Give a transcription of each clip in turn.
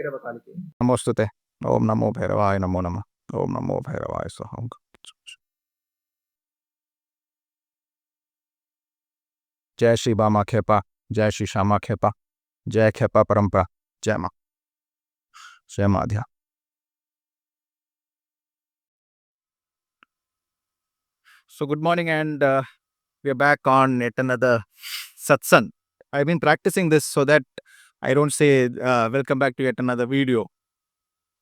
Bhairava Kalike. Namostute. Om Namo Bhairavaya Namo Namah. Om Namo Bhairavaya Swaha. Jai Shri Bama Khyepa. Jai Shri Shama Khyepa. Jai Khyepa Parampara. Jai Ma. Jai Madhya. So good morning, and we are back on yet another Satsang. I've been practicing this so that I don't say welcome back to yet another video.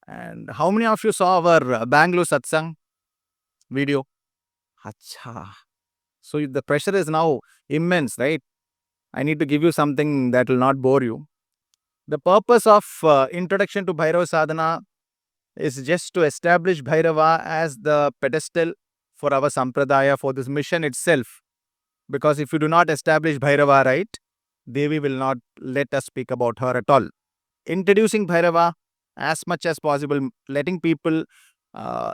And how many of you saw our Bangalore Satsang video? Acha. So the pressure is now immense, right? I need to give you something that will not bore you. The purpose of Introduction to Bhairava Sadhana is just to establish Bhairava as the pedestal for our Sampradaya, for this mission itself. Because if you do not establish Bhairava right, Devi will not let us speak about her at all. Introducing Bhairava as much as possible, letting people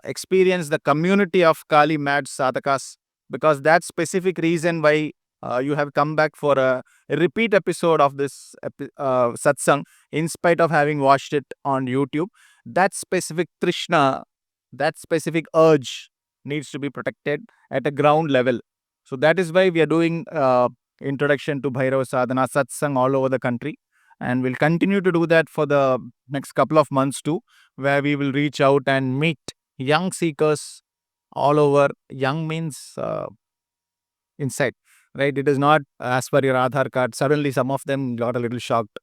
experience the community of Kali mad sadhakas, because that specific reason why you have come back for a repeat episode of this satsang, in spite of having watched it on YouTube. That specific Trishna, that specific urge needs to be protected at a ground level. So that is why we are doing Introduction to Bhairava Sadhana Satsang all over the country. And we'll continue to do that for the next couple of months too, where we will reach out and meet young seekers all over. Young means inside, right? It is not as per your Aadhaar card. Suddenly some of them got a little shocked,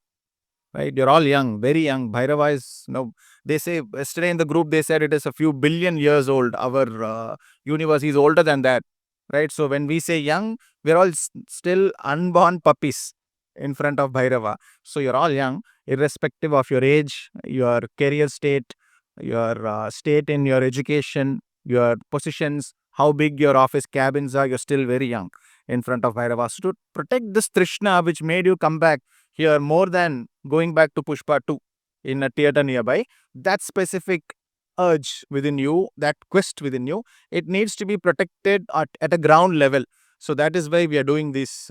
right? You're all young, very young. Bhairava is, they say, yesterday in the group, they said it is a few billion years old. Our universe is older than that, right? So when we say young, we're all still unborn puppies in front of Bhairava. So you're all young, irrespective of your age, your career state, your state in your education, your positions, how big your office cabins are, you're still very young in front of Bhairava. So to protect this Trishna which made you come back here more than going back to Pushpa 2 in a theatre nearby, that specific urge within you, that quest within you, it needs to be protected at a ground level. So that is why we are doing these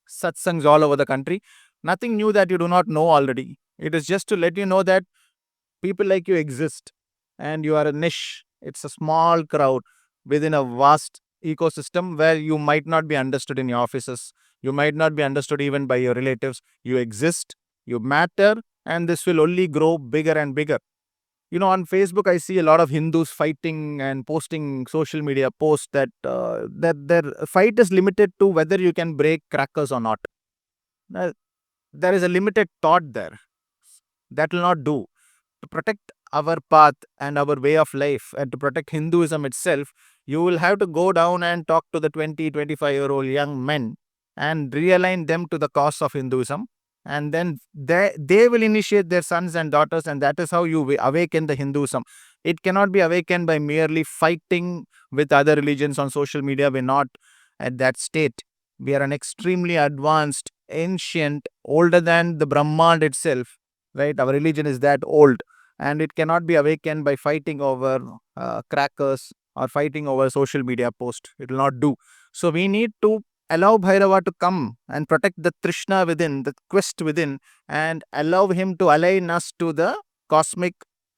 satsangs all over the country. Nothing new that you do not know already. It is just to let you know that people like you exist and you are a niche. It's a small crowd within a vast ecosystem where you might not be understood in your offices. You might not be understood even by your relatives. You exist, you matter, and this will only grow bigger and bigger. On Facebook, I see a lot of Hindus fighting and posting social media posts that their fight is limited to whether you can break crackers or not. There is a limited thought there. That will not do. To protect our path and our way of life and to protect Hinduism itself, you will have to go down and talk to the 20, 25-year-old young men and realign them to the cause of Hinduism. And then they will initiate their sons and daughters, and that is how you awaken the Hinduism. It cannot be awakened by merely fighting with other religions on social media. We're not at that state. We are an extremely advanced, ancient, older than the Brahmand itself, right? Our religion is that old, and it cannot be awakened by fighting over crackers or fighting over social media post. It will not do. So we need to allow Bhairava to come and protect the Trishna within, the quest within, and allow him to align us to the cosmic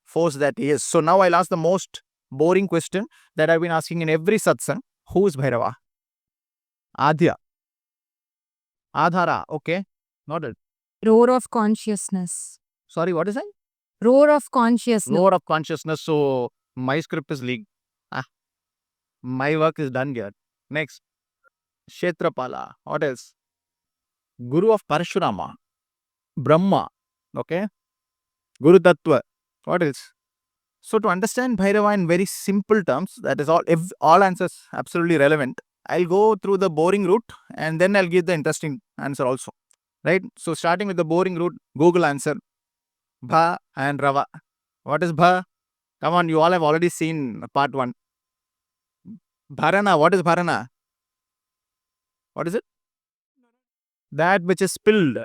force that he is. So now I'll ask the most boring question that I've been asking in every satsang. Who is Bhairava? Adhya. Adhara. Okay. Noted. Roar of consciousness. Sorry, what is that? Roar of consciousness. Roar of consciousness. So my script is leaked. My work is done here. Next. Kshetrapala. What else? Guru of Parashurama. Brahma. Okay. Guru Tattva. What else? So to understand Bhairava in very simple terms, that is all answers absolutely relevant. I'll go through the boring route and then I'll give the interesting answer also. Right? So starting with the boring route, Google answer. Bha and Rava. What is Bha? Come on, you all have already seen part 1. Bharana. What is Bharana? What is it? That which is spilled.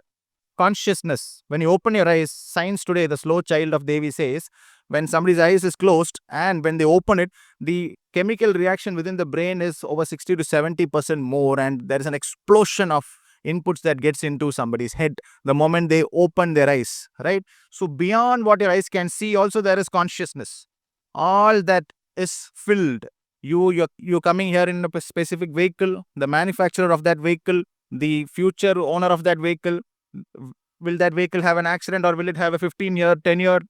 Consciousness. When you open your eyes, science today, the slow child of Devi says, when somebody's eyes is closed and when they open it, the chemical reaction within the brain is over 60 to 70% more, and there is an explosion of inputs that gets into somebody's head the moment they open their eyes, right? So beyond what your eyes can see, also there is consciousness. All that is filled. You're coming here in a specific vehicle, the manufacturer of that vehicle, the future owner of that vehicle. Will that vehicle have an accident, or will it have a 15-year, 10-year?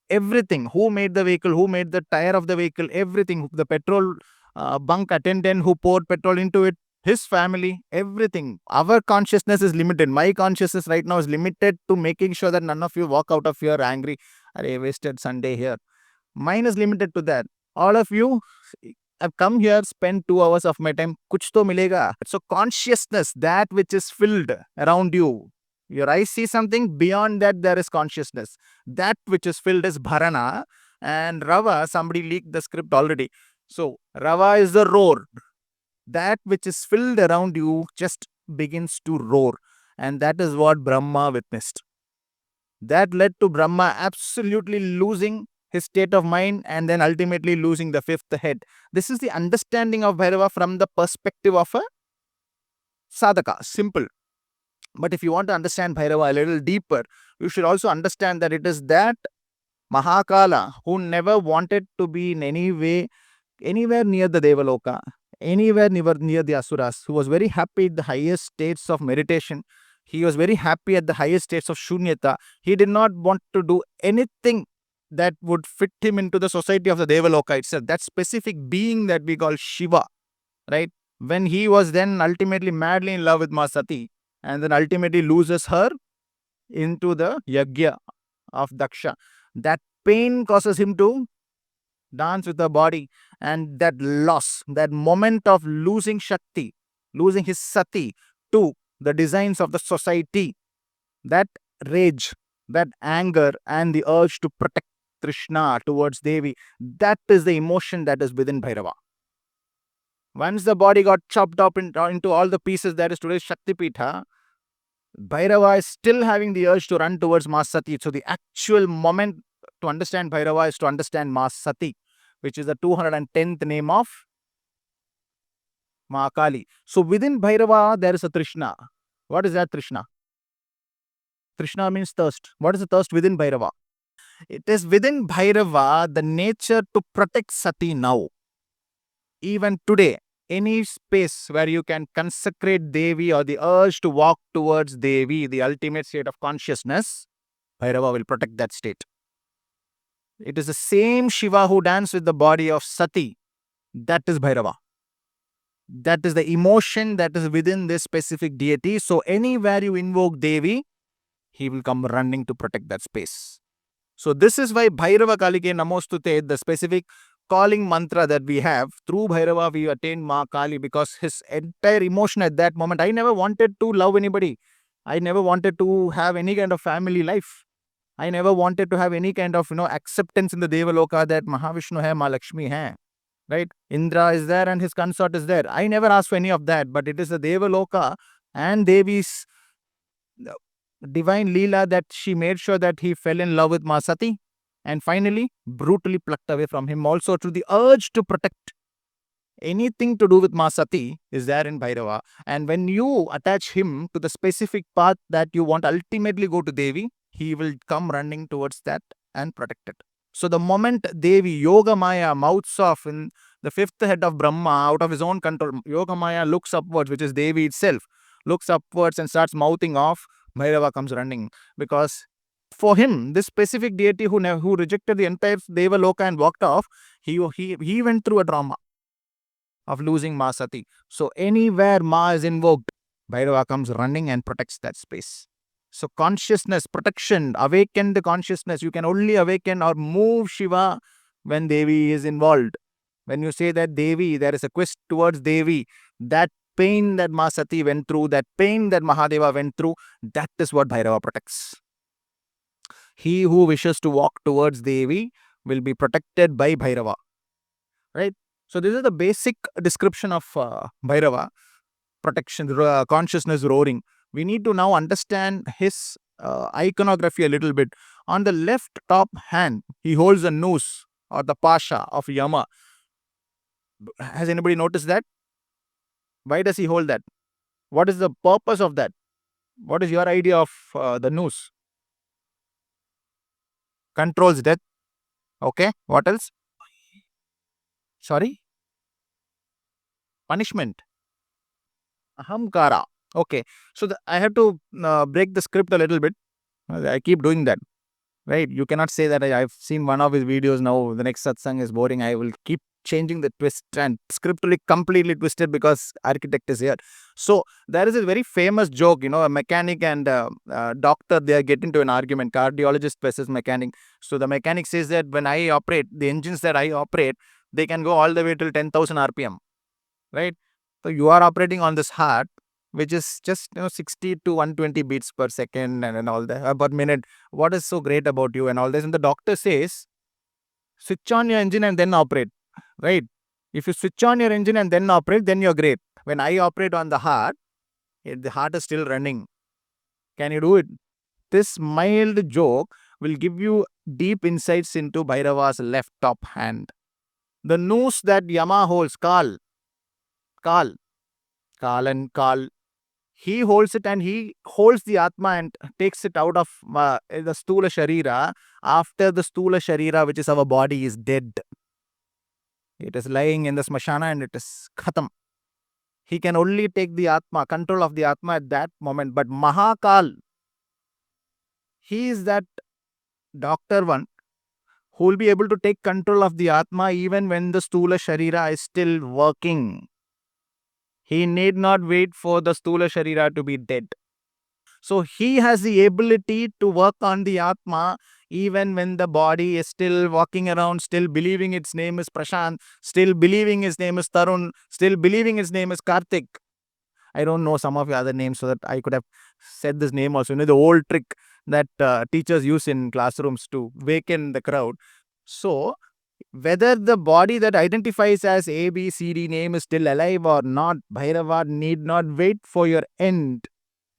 Everything. Who made the vehicle? Who made the tire of the vehicle? Everything. The petrol bunk attendant who poured petrol into it, his family, everything. Our consciousness is limited. My consciousness right now is limited to making sure that none of you walk out of here angry. I wasted Sunday here. Mine is limited to that. All of you have come here, spend 2 hours of my time. Kuch to milega. So consciousness, that which is filled around you. Your eyes see something, beyond that there is consciousness. That which is filled is Bharana. And Rava, somebody leaked the script already. So Rava is the roar. That which is filled around you just begins to roar. And that is what Brahma witnessed. That led to Brahma absolutely losing his state of mind and then ultimately losing the fifth head. This is the understanding of Bhairava from the perspective of a sadhaka. Simple. But if you want to understand Bhairava a little deeper, you should also understand that it is that Mahakala who never wanted to be in any way anywhere near the Devaloka, anywhere near the Asuras, who was very happy at the highest states of meditation. He was very happy at the highest states of Shunyata. He did not want to do anything that would fit him into the society of the Devaloka itself. That specific being that we call Shiva, right? When he was then ultimately madly in love with Maa Sati, and then ultimately loses her into the Yagya of Daksha. That pain causes him to dance with the body, and that loss, that moment of losing Shakti, losing his Sati to the designs of the society, that rage, that anger, and the urge to protect Krishna towards Devi, that is the emotion that is within Bhairava. Once the body got chopped up into all the pieces that is today's Shakti Pitha, Bhairava is still having the urge to run towards Maa Sati. So the actual moment to understand Bhairava is to understand Maa Sati, which is the 210th name of Maakali. So within Bhairava, there is a Trishna. What is that Trishna? Trishna means thirst. What is the thirst within Bhairava? It is within Bhairava the nature to protect Sati now. Even today, any space where you can consecrate Devi or the urge to walk towards Devi, the ultimate state of consciousness, Bhairava will protect that state. It is the same Shiva who danced with the body of Sati. That is Bhairava. That is the emotion that is within this specific deity. So anywhere you invoke Devi, he will come running to protect that space. So this is why Bhairava Kalike Namostute, the specific calling mantra that we have, through Bhairava we attain Maa Kali, because his entire emotion at that moment, I never wanted to love anybody. I never wanted to have any kind of family life. I never wanted to have any kind of acceptance in the Devaloka that Mahavishnu hai, Mahalakshmi hai. Right? Indra is there and his consort is there. I never asked for any of that, but it is the Devaloka and Devi's divine Leela that she made sure that he fell in love with Maa Sati and finally brutally plucked away from him. Also to the urge to protect. Anything to do with Maa Sati is there in Bhairava. And when you attach him to the specific path that you want ultimately go to Devi, he will come running towards that and protect it. So the moment Devi, Yoga Maya, mouths off in the fifth head of Brahma, out of his own control, Yoga Maya looks upwards, which is Devi itself, looks upwards and starts mouthing off, Bhairava comes running. Because for him, this specific deity who rejected the entire Devaloka and walked off, he went through a trauma of losing Maa Sati. So anywhere Ma is invoked, Bhairava comes running and protects that space. So consciousness, protection, awaken the consciousness. You can only awaken or move Shiva when Devi is involved. When you say that Devi, there is a quest towards Devi, that pain that Maa Sati went through, that pain that Mahadeva went through, that is what Bhairava protects. He who wishes to walk towards Devi will be protected by Bhairava. Right? So this is the basic description of Bhairava, protection, consciousness roaring. We need to now understand his iconography a little bit. On the left top hand, he holds a noose or the pasha of Yama. Has anybody noticed that? Why does he hold that? What is the purpose of that? What is your idea of the noose? Controls death. Okay. What else? Sorry? Punishment. Ahamkara. Okay. So I have to break the script a little bit. I keep doing that. Right? You cannot say that I've seen one of his videos now. The next satsang is boring. I will keep changing the twist, and script will be completely twisted because architect is here. So there is a very famous joke, a mechanic and doctor, they get into an argument, cardiologist versus mechanic. So the mechanic says that when I operate, the engines that I operate, they can go all the way till 10,000 RPM, right? So you are operating on this heart, which is just 60 to 120 beats per second and all that, per minute. What is so great about you and all this? And the doctor says, switch on your engine and then operate, right? If you switch on your engine and then operate, then you're great. When I operate on the heart, the heart is still running. Can you do it? This mild joke will give you deep insights into Bhairava's left top hand. The noose that Yama holds, Kal, and Kal, he holds it, and he holds the Atma and takes it out of the Stula Sharira after the Stula Sharira, which is our body, is dead. It is lying in the Smashana and it is Khatam. He can only take the Atma, control of the Atma at that moment. But Mahakal, he is that doctor one who will be able to take control of the Atma even when the Stula Sharira is still working. He need not wait for the Stula Sharira to be dead. So he has the ability to work on the Atma even when the body is still walking around, still believing its name is Prashant, still believing his name is Tarun, still believing his name is Karthik. I don't know some of the other names, so that I could have said this name also. The old trick that teachers use in classrooms to waken the crowd. So whether the body that identifies as A, B, C, D name is still alive or not, Bhairava need not wait for your end.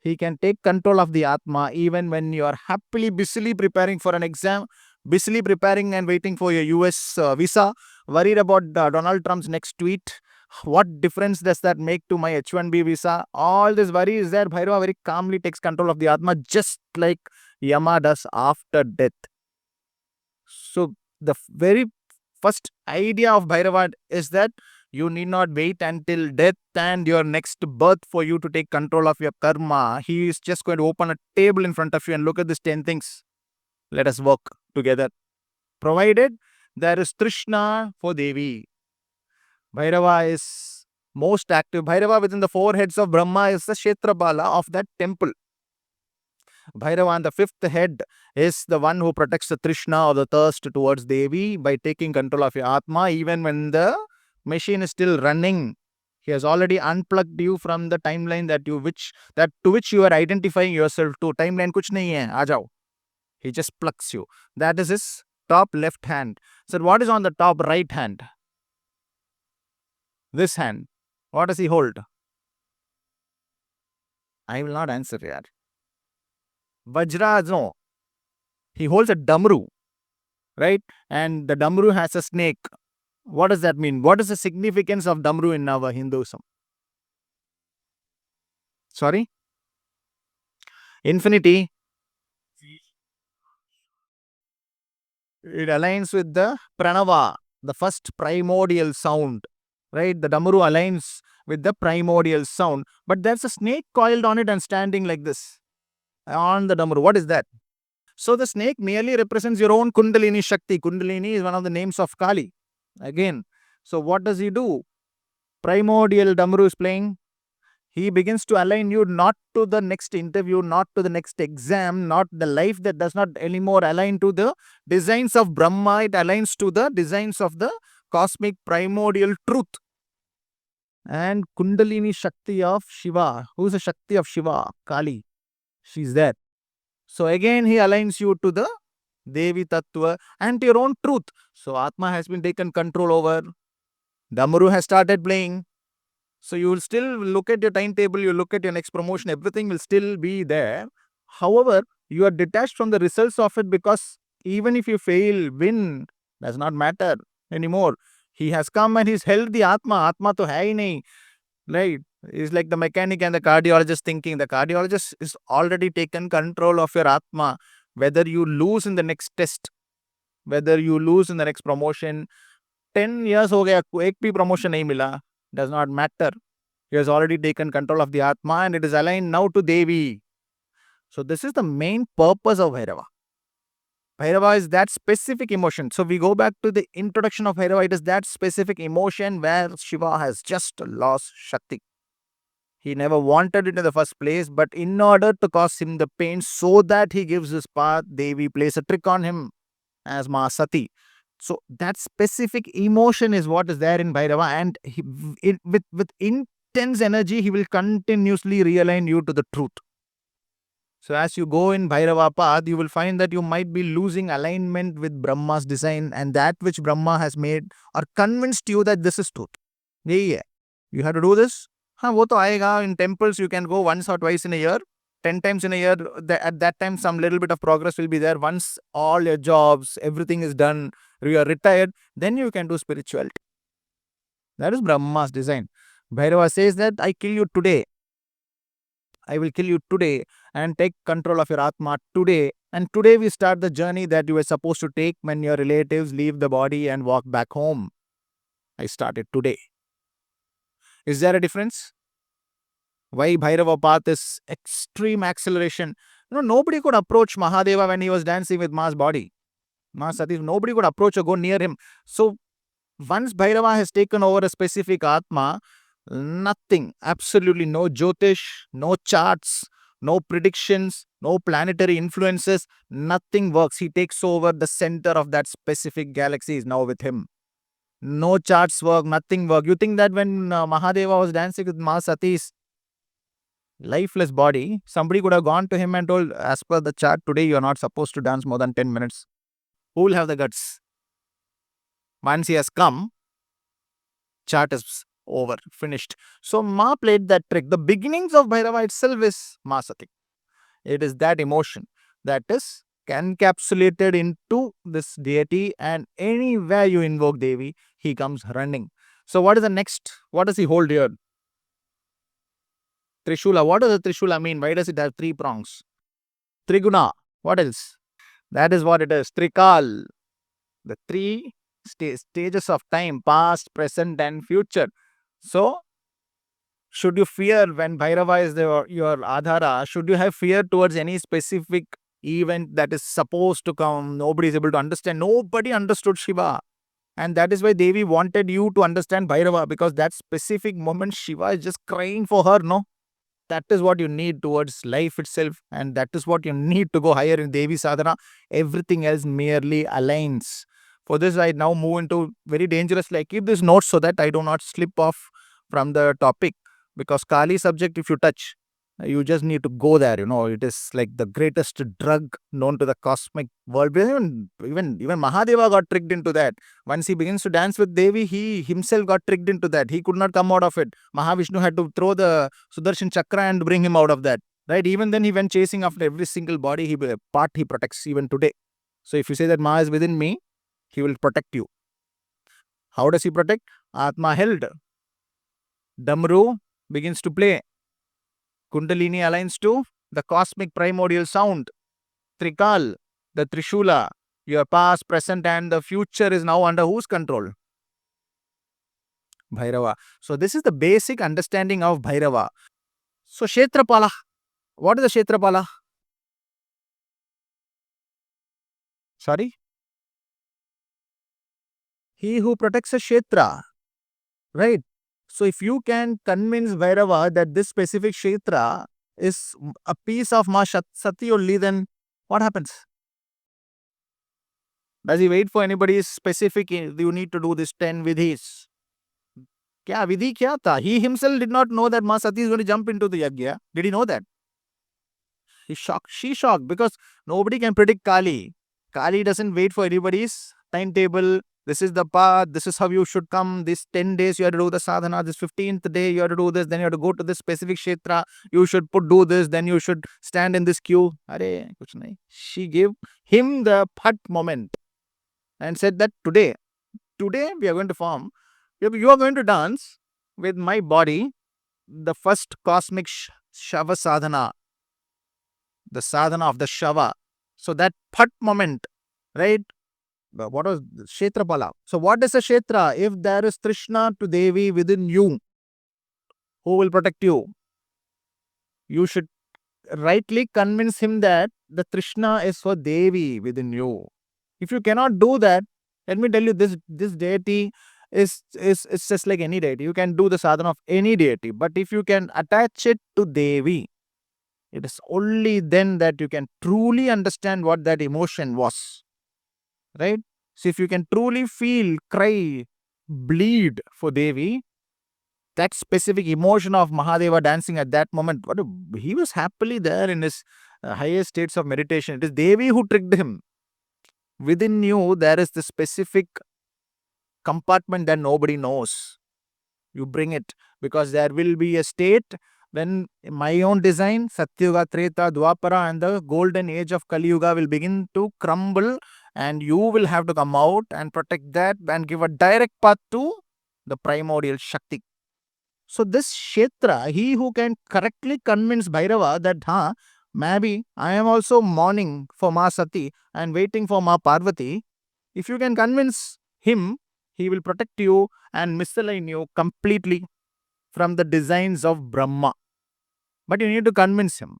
He can take control of the Atma even when you are happily, busily preparing for an exam, busily preparing and waiting for your US visa, worried about Donald Trump's next tweet. What difference does that make to my H1B visa? All this worry is there. Bhairava very calmly takes control of the Atma, just like Yama does after death. So the very first idea of Bhairava is that you need not wait until death and your next birth for you to take control of your karma. He is just going to open a table in front of you and look at these 10 things. Let us work together. Provided there is Trishna for Devi. Bhairava is most active. Bhairava within the four heads of Brahma is the Kshetrapala of that temple. Bhairava on the fifth head is the one who protects the Trishna or the thirst towards Devi by taking control of your Atma even when the machine is still running. He has already unplugged you from the timeline to which you are identifying yourself to. Timeline kuch nahi hai, aa jao. He just plucks you. That is his top left hand. So what is on the top right hand? This hand. What does he hold? I will not answer here. Vajra, no. He holds a damru, right? And the damru has a snake. What does that mean? What is the significance of damru in our Hinduism? Sorry? Infinity. It aligns with the pranava, the first primordial sound, right? The damru aligns with the primordial sound. But there's a snake coiled on it and standing like this on the damru. What is that? So the snake merely represents your own Kundalini Shakti. Kundalini is one of the names of Kali. Again, so what does he do? Primordial damru is playing. He begins to align you not to the next interview, not to the next exam, not the life that does not anymore align to the designs of Brahma. It aligns to the designs of the cosmic primordial truth. And Kundalini Shakti of Shiva. Who's the Shakti of Shiva? Kali. She's there. So again, he aligns you to the Devi Tattva and to your own truth. So Atma has been taken control over. Damru has started playing. So you will still look at your timetable, you look at your next promotion, everything will still be there. However, you are detached from the results of it because even if you fail, win, does not matter anymore. He has come and he's held the Atma. Atma to hai nahi, right? It's like the mechanic and the cardiologist thinking. The cardiologist is already taken control of your Atma. Whether you lose in the next test, whether you lose in the next promotion, 10 years हो गया, एक भी promotion नहीं मिला, does not matter. He has already taken control of the Atma and it is aligned now to Devi. So this is the main purpose of Bhairava. Bhairava is that specific emotion. So we go back to the introduction of Bhairava. It is that specific emotion where Shiva has just lost Shakti. He never wanted it in the first place, but in order to cause him the pain so that he gives his path, Devi plays a trick on him as Ma Sati. So that specific emotion is what is there in Bhairava, and with intense energy, he will continuously realign you to the truth. So as you go in Bhairava path, you will find that you might be losing alignment with Brahma's design and that which Brahma has made or convinced you that this is truth. Yeah. You have to do this. हाँ वो तो आएगा. In temples you can go once or twice in a year. 10 times in a year, at that time some little bit of progress will be there. Once all your jobs, everything is done, you are retired, then you can do spirituality. That is Brahma's design. Bhairava says that I kill you today. I will kill you today and take control of your Atma today. And today we start the journey that you were supposed to take when your relatives leave the body and walk back home. I started today. Is there a difference? Why Bhairava path is extreme acceleration? Nobody could approach Mahadeva when he was dancing with Ma's body. Ma Sati, nobody could approach or go near him. So once Bhairava has taken over a specific Atma, nothing, absolutely no Jyotish, no charts, no predictions, no planetary influences, nothing works. He takes over the center of that specific galaxy is now with him. No charts work, nothing work. You think that when Mahadeva was dancing with Ma Sati's lifeless body, somebody could have gone to him and told, as per the chart, today you are not supposed to dance more than 10 minutes. Who will have the guts? Once he has come, chart is over, finished. So Ma played that trick. The beginnings of Bhairava itself is Ma Sati. It is that emotion that is encapsulated into this deity, and anywhere you invoke Devi, he comes running. So what is the next? What does he hold here? Trishula. What does the Trishula mean? Why does it have 3 prongs? Triguna. What else? That is what it is. Trikal. The 3 stages of time, past, present and future. So, should you fear when Bhairava is your Adhara? Should you have fear towards any specific event that is supposed to come? Nobody is able to understand. Nobody understood Shiva. And that is why Devi wanted you to understand Bhairava, because that specific moment Shiva is just crying for her, no? That is what you need towards life itself, and that is what you need to go higher in Devi Sadhana. Everything else merely aligns. For this, I now move into very dangerous, like keep this note so that I do not slip off from the topic, because Kali subject, if you touch, you just need to go there. It is like the greatest drug known to the cosmic world. Even Mahadeva got tricked into that. Once he begins to dance with Devi, he himself got tricked into that. He could not come out of it. Mahavishnu had to throw the Sudarshan Chakra and bring him out of that. Right? Even then, he went chasing after every single body he protects even today. So if you say that Ma is within me, he will protect you. How does he protect? Atma held. Damru begins to play. Kundalini aligns to the cosmic primordial sound. Trikal, the Trishula, your past, present and the future is now under whose control? Bhairava. So this is the basic understanding of Bhairava. So Kshetrapala. What is the Kshetrapala? Sorry? He who protects a Kshetra. Right? So if you can convince Bhairava that this specific Kshetra is a piece of Ma Sati only, then what happens? Does he wait for anybody's specific, you need to do this 10 vidhis? Kya vidhi kya tha? He himself did not know that Ma Sati is going to jump into the yajna. Did he know that? He's shocked. She's shocked because nobody can predict Kali. Kali doesn't wait for anybody's timetable. This is the path. This is how you should come. This 10 days you have to do the sadhana. This 15th day you have to do this. Then you have to go to this specific kshetra. You should do this. Then you should stand in this queue. Arey, kuch nahi. She gave him the phat moment and said that today we are going to form. You are going to dance with my body the first cosmic Shava Sadhana, the sadhana of the Shava. So that Phat moment, right? What was Kshetrapala? So what is a Kshetra? If there is Trishna to Devi within you, who will protect you? You should rightly convince him that the Trishna is for Devi within you. If you cannot do that, let me tell you, this deity is just like any deity. You can do the sadhana of any deity, but if you can attach it to Devi, it is only then that you can truly understand what that emotion was. Right? So if you can truly feel, cry, bleed for Devi, that specific emotion of Mahadeva dancing at that moment, he was happily there in his highest states of meditation. It is Devi who tricked him. Within you, there is the specific compartment that nobody knows. You bring it because there will be a state when my own design, Satyuga, Treta, Dwapara, and the golden age of Kali Yuga will begin to crumble, and you will have to come out and protect that and give a direct path to the primordial Shakti. So this Kshetra, he who can correctly convince Bhairava that, maybe I am also mourning for Ma Sati and waiting for Ma Parvati. If you can convince him, he will protect you and misalign you completely from the designs of Brahma. But you need to convince him.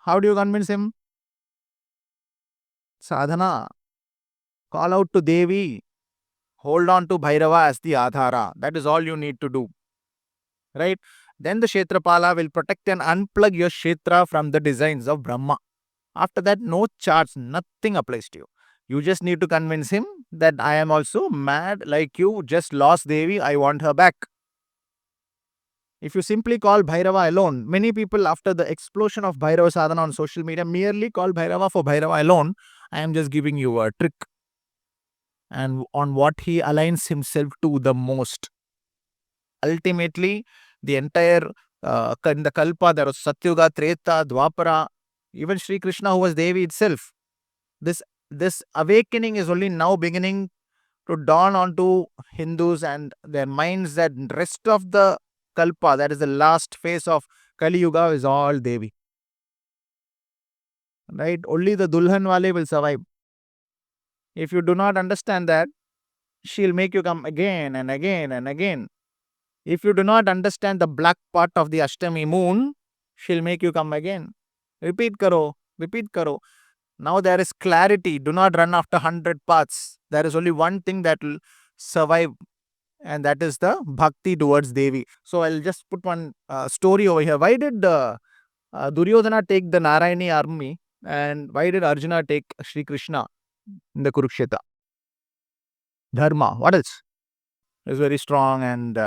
How do you convince him? Sadhana. Call out to Devi. Hold on to Bhairava as the Adhara. That is all you need to do. Right? Then the Kshetrapala will protect and unplug your Kshetra from the designs of Brahma. After that, no charge, nothing applies to you. You just need to convince him that I am also mad like you, just lost Devi, I want her back. If you simply call Bhairava alone, many people after the explosion of Bhairava sadhana on social media merely call Bhairava for Bhairava alone. I am just giving you a trick and on what he aligns himself to the most. Ultimately, the entire in the Kalpa, there was Satyuga, Treta, Dwapara, even Sri Krishna, who was Devi itself. This awakening is only now beginning to dawn onto Hindus and their minds that rest of the Kalpa, that is the last phase of Kali Yuga, is all Devi. Right? Only the Dulhan Wale will survive. If you do not understand that, she'll make you come again and again and again. If you do not understand the black part of the Ashtami moon, she'll make you come again. Repeat karo, repeat karo. Now there is clarity. Do not run after 100 paths. There is only one thing that will survive, and that is the bhakti towards Devi. So I'll just put one story over here. Why did Duryodhana take the Narayani army, and why did Arjuna take Sri Krishna in the Kurukshetra? Dharma. What else? Is very strong and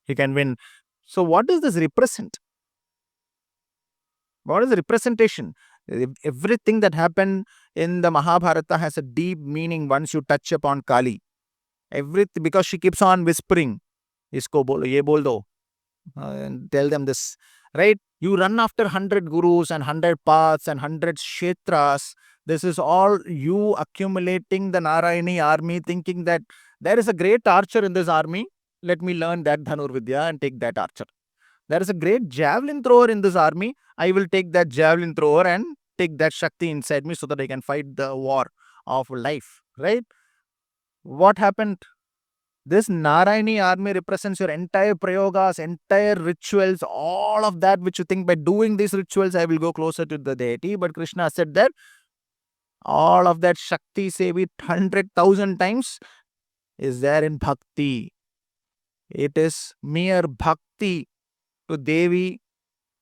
he can win. So what does this represent? What is the representation? Everything that happened in the Mahabharata has a deep meaning once you touch upon Kali. Everything, because she keeps on whispering, isko bolo, ye bol do, and tell them this, right? You run after 100 gurus and 100 paths and 100 kshetras. This is all you accumulating the Narayani army, thinking that there is a great archer in this army. Let me learn that Dhanur Vidya and take that archer. There is a great javelin thrower in this army. I will take that javelin thrower and take that Shakti inside me so that I can fight the war of life, right? What happened? This Narayani army represents your entire prayogas, entire rituals, all of that which you think by doing these rituals I will go closer to the deity. But Krishna said that all of that Shakti, say it 100,000 times, is there in Bhakti. It is mere Bhakti to Devi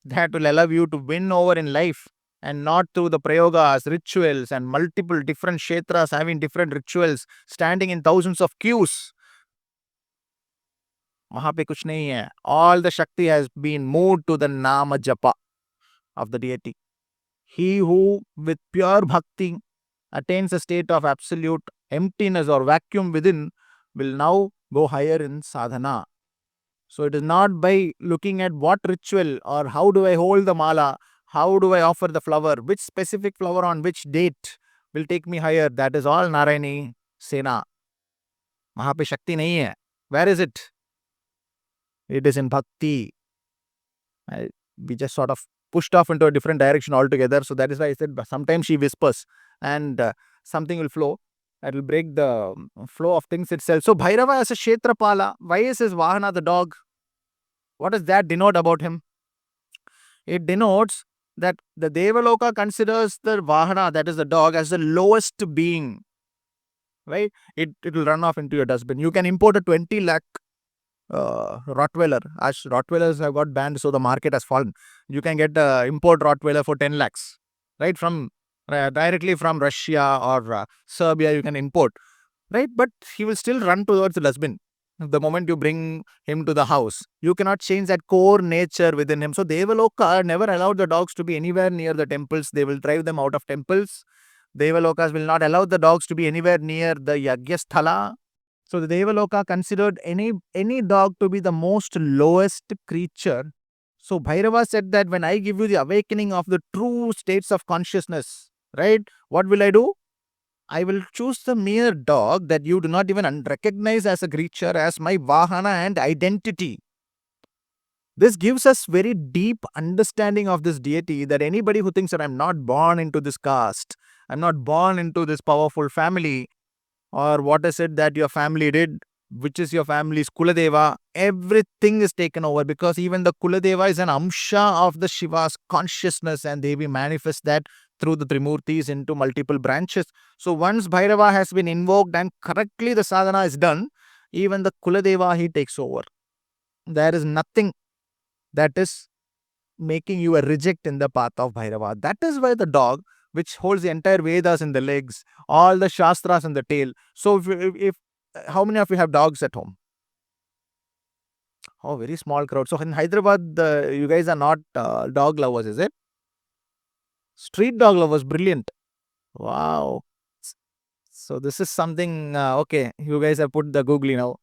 that will allow you to win over in life, and not through the prayogas, rituals, and multiple different kshetras having different rituals, standing in thousands of queues. वहां पे कुछ नहीं है. All the Shakti has been moved to the Nama Japa of the deity. He who with pure bhakti attains a state of absolute emptiness or vacuum within will now go higher in sadhana. So it is not by looking at what ritual or how do I hold the mala, how do I offer the flower, which specific flower on which date will take me higher. That is all Narayani Sena. वहां पे शक्ति नहीं है. Where is it? It is in bhakti. We just sort of pushed off into a different direction altogether. So that is why I said sometimes she whispers and something will flow. It will break the flow of things itself. So Bhairava as a Kshetrapala, why is his Vahana the dog? What does that denote about him? It denotes that the Devaloka considers the Vahana, that is the dog, as the lowest being. Right? It will run off into your dustbin. You can import a 20 lakh Rottweiler. As Rottweilers have got banned, so the market has fallen. You can get import Rottweiler for 10 lakhs, right? From directly from Russia or Serbia, you can import, right? But he will still run towards the dustbin. The moment you bring him to the house, you cannot change that core nature within him. So Devaloka never allowed the dogs to be anywhere near the temples. They will drive them out of temples. Devalokas will not allow the dogs to be anywhere near the Yagyasthala. So the Devaloka considered any dog to be the most lowest creature. So Bhairava said that when I give you the awakening of the true states of consciousness, right? What will I do? I will choose the mere dog that you do not even recognize as a creature as my Vahana and identity. This gives us very deep understanding of this deity, that anybody who thinks that I'm not born into this caste, I'm not born into this powerful family, or what is it that your family did, which is your family's Kuladeva, everything is taken over, because even the Kuladeva is an amsha of the Shiva's consciousness, and Devi manifests that through the Trimurtis into multiple branches. So once Bhairava has been invoked and correctly the sadhana is done, even the Kuladeva he takes over. There is nothing that is making you a reject in the path of Bhairava. That is why the dog, which holds the entire Vedas in the legs, all the Shastras in the tail. So, if how many of you have dogs at home? Oh, very small crowd. So, in Hyderabad, you guys are not dog lovers, is it? Street dog lovers, brilliant. Wow. So, this is something, okay, you guys have put the googly now.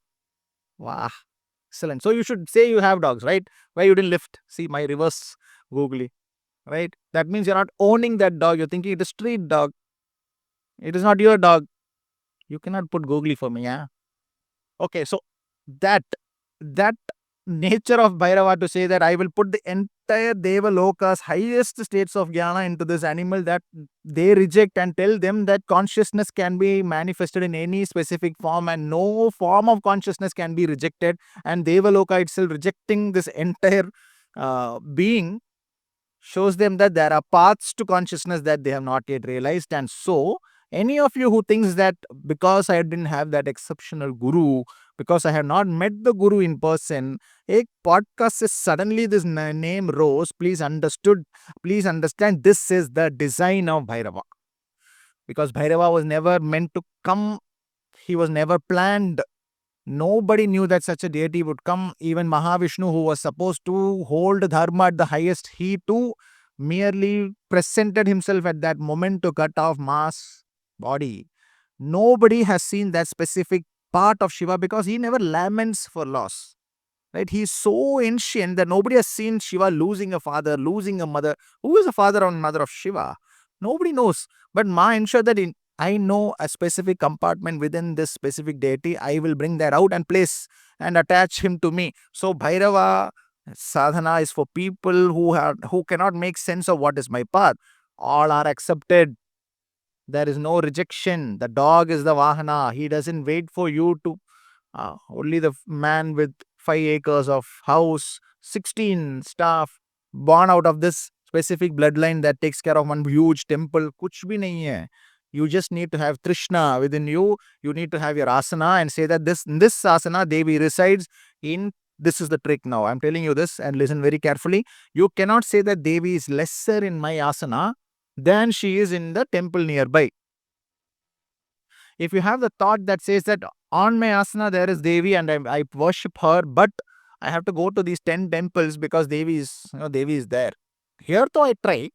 Wow. Excellent. So, you should say you have dogs, right? Why you didn't lift? See, my reverse googly. Right? That means you're not owning that dog. You're thinking it's a street dog. It is not your dog. You cannot put googly for me, yeah? Okay, so that that nature of Bhairava to say that I will put the entire Devaloka's highest states of jnana into this animal, that they reject, and tell them that consciousness can be manifested in any specific form and no form of consciousness can be rejected, and Devaloka itself rejecting this entire being shows them that there are paths to consciousness that they have not yet realized. And so any of you who thinks that because I didn't have that exceptional guru, because I have not met the guru in person, a podcast is suddenly this name rose, please understand this is the design of Bhairava, because Bhairava was never meant to come. He was never planned. Nobody knew that such a deity would come. Even Mahavishnu, who was supposed to hold Dharma at the highest, he too merely presented himself at that moment to cut off Maa's body. Nobody has seen that specific part of Shiva, because he never laments for loss. Right? He is so ancient that nobody has seen Shiva losing a father, losing a mother. Who is the father and mother of Shiva? Nobody knows. But Ma ensured that I know a specific compartment within this specific deity. I will bring that out and place and attach him to me. So Bhairava sadhana is for people who cannot make sense of what is my path. All are accepted. There is no rejection. The dog is the vahana. He doesn't wait for you to. Only the man with 5 acres of house, 16 staff, born out of this specific bloodline that takes care of one huge temple. Kuch bhi nahi hai. You just need to have Trishna within you. You need to have your asana and say that in this asana, Devi resides in. This is the trick now. I'm telling you this, and listen very carefully. You cannot say that Devi is lesser in my asana than she is in the temple nearby. If you have the thought that says that on my asana there is Devi and I worship her, but I have to go to these 10 temples because Devi is there. Here though I try,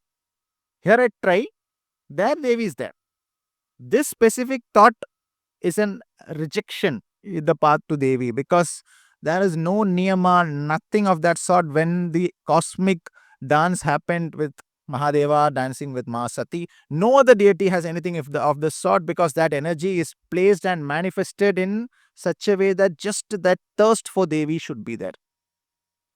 there Devi is there. This specific thought is an rejection in the path to Devi, because there is no niyama, nothing of that sort. When the cosmic dance happened with Mahadeva dancing with Ma Sati, no other deity has anything of the sort, because that energy is placed and manifested in such a way that just that thirst for Devi should be there.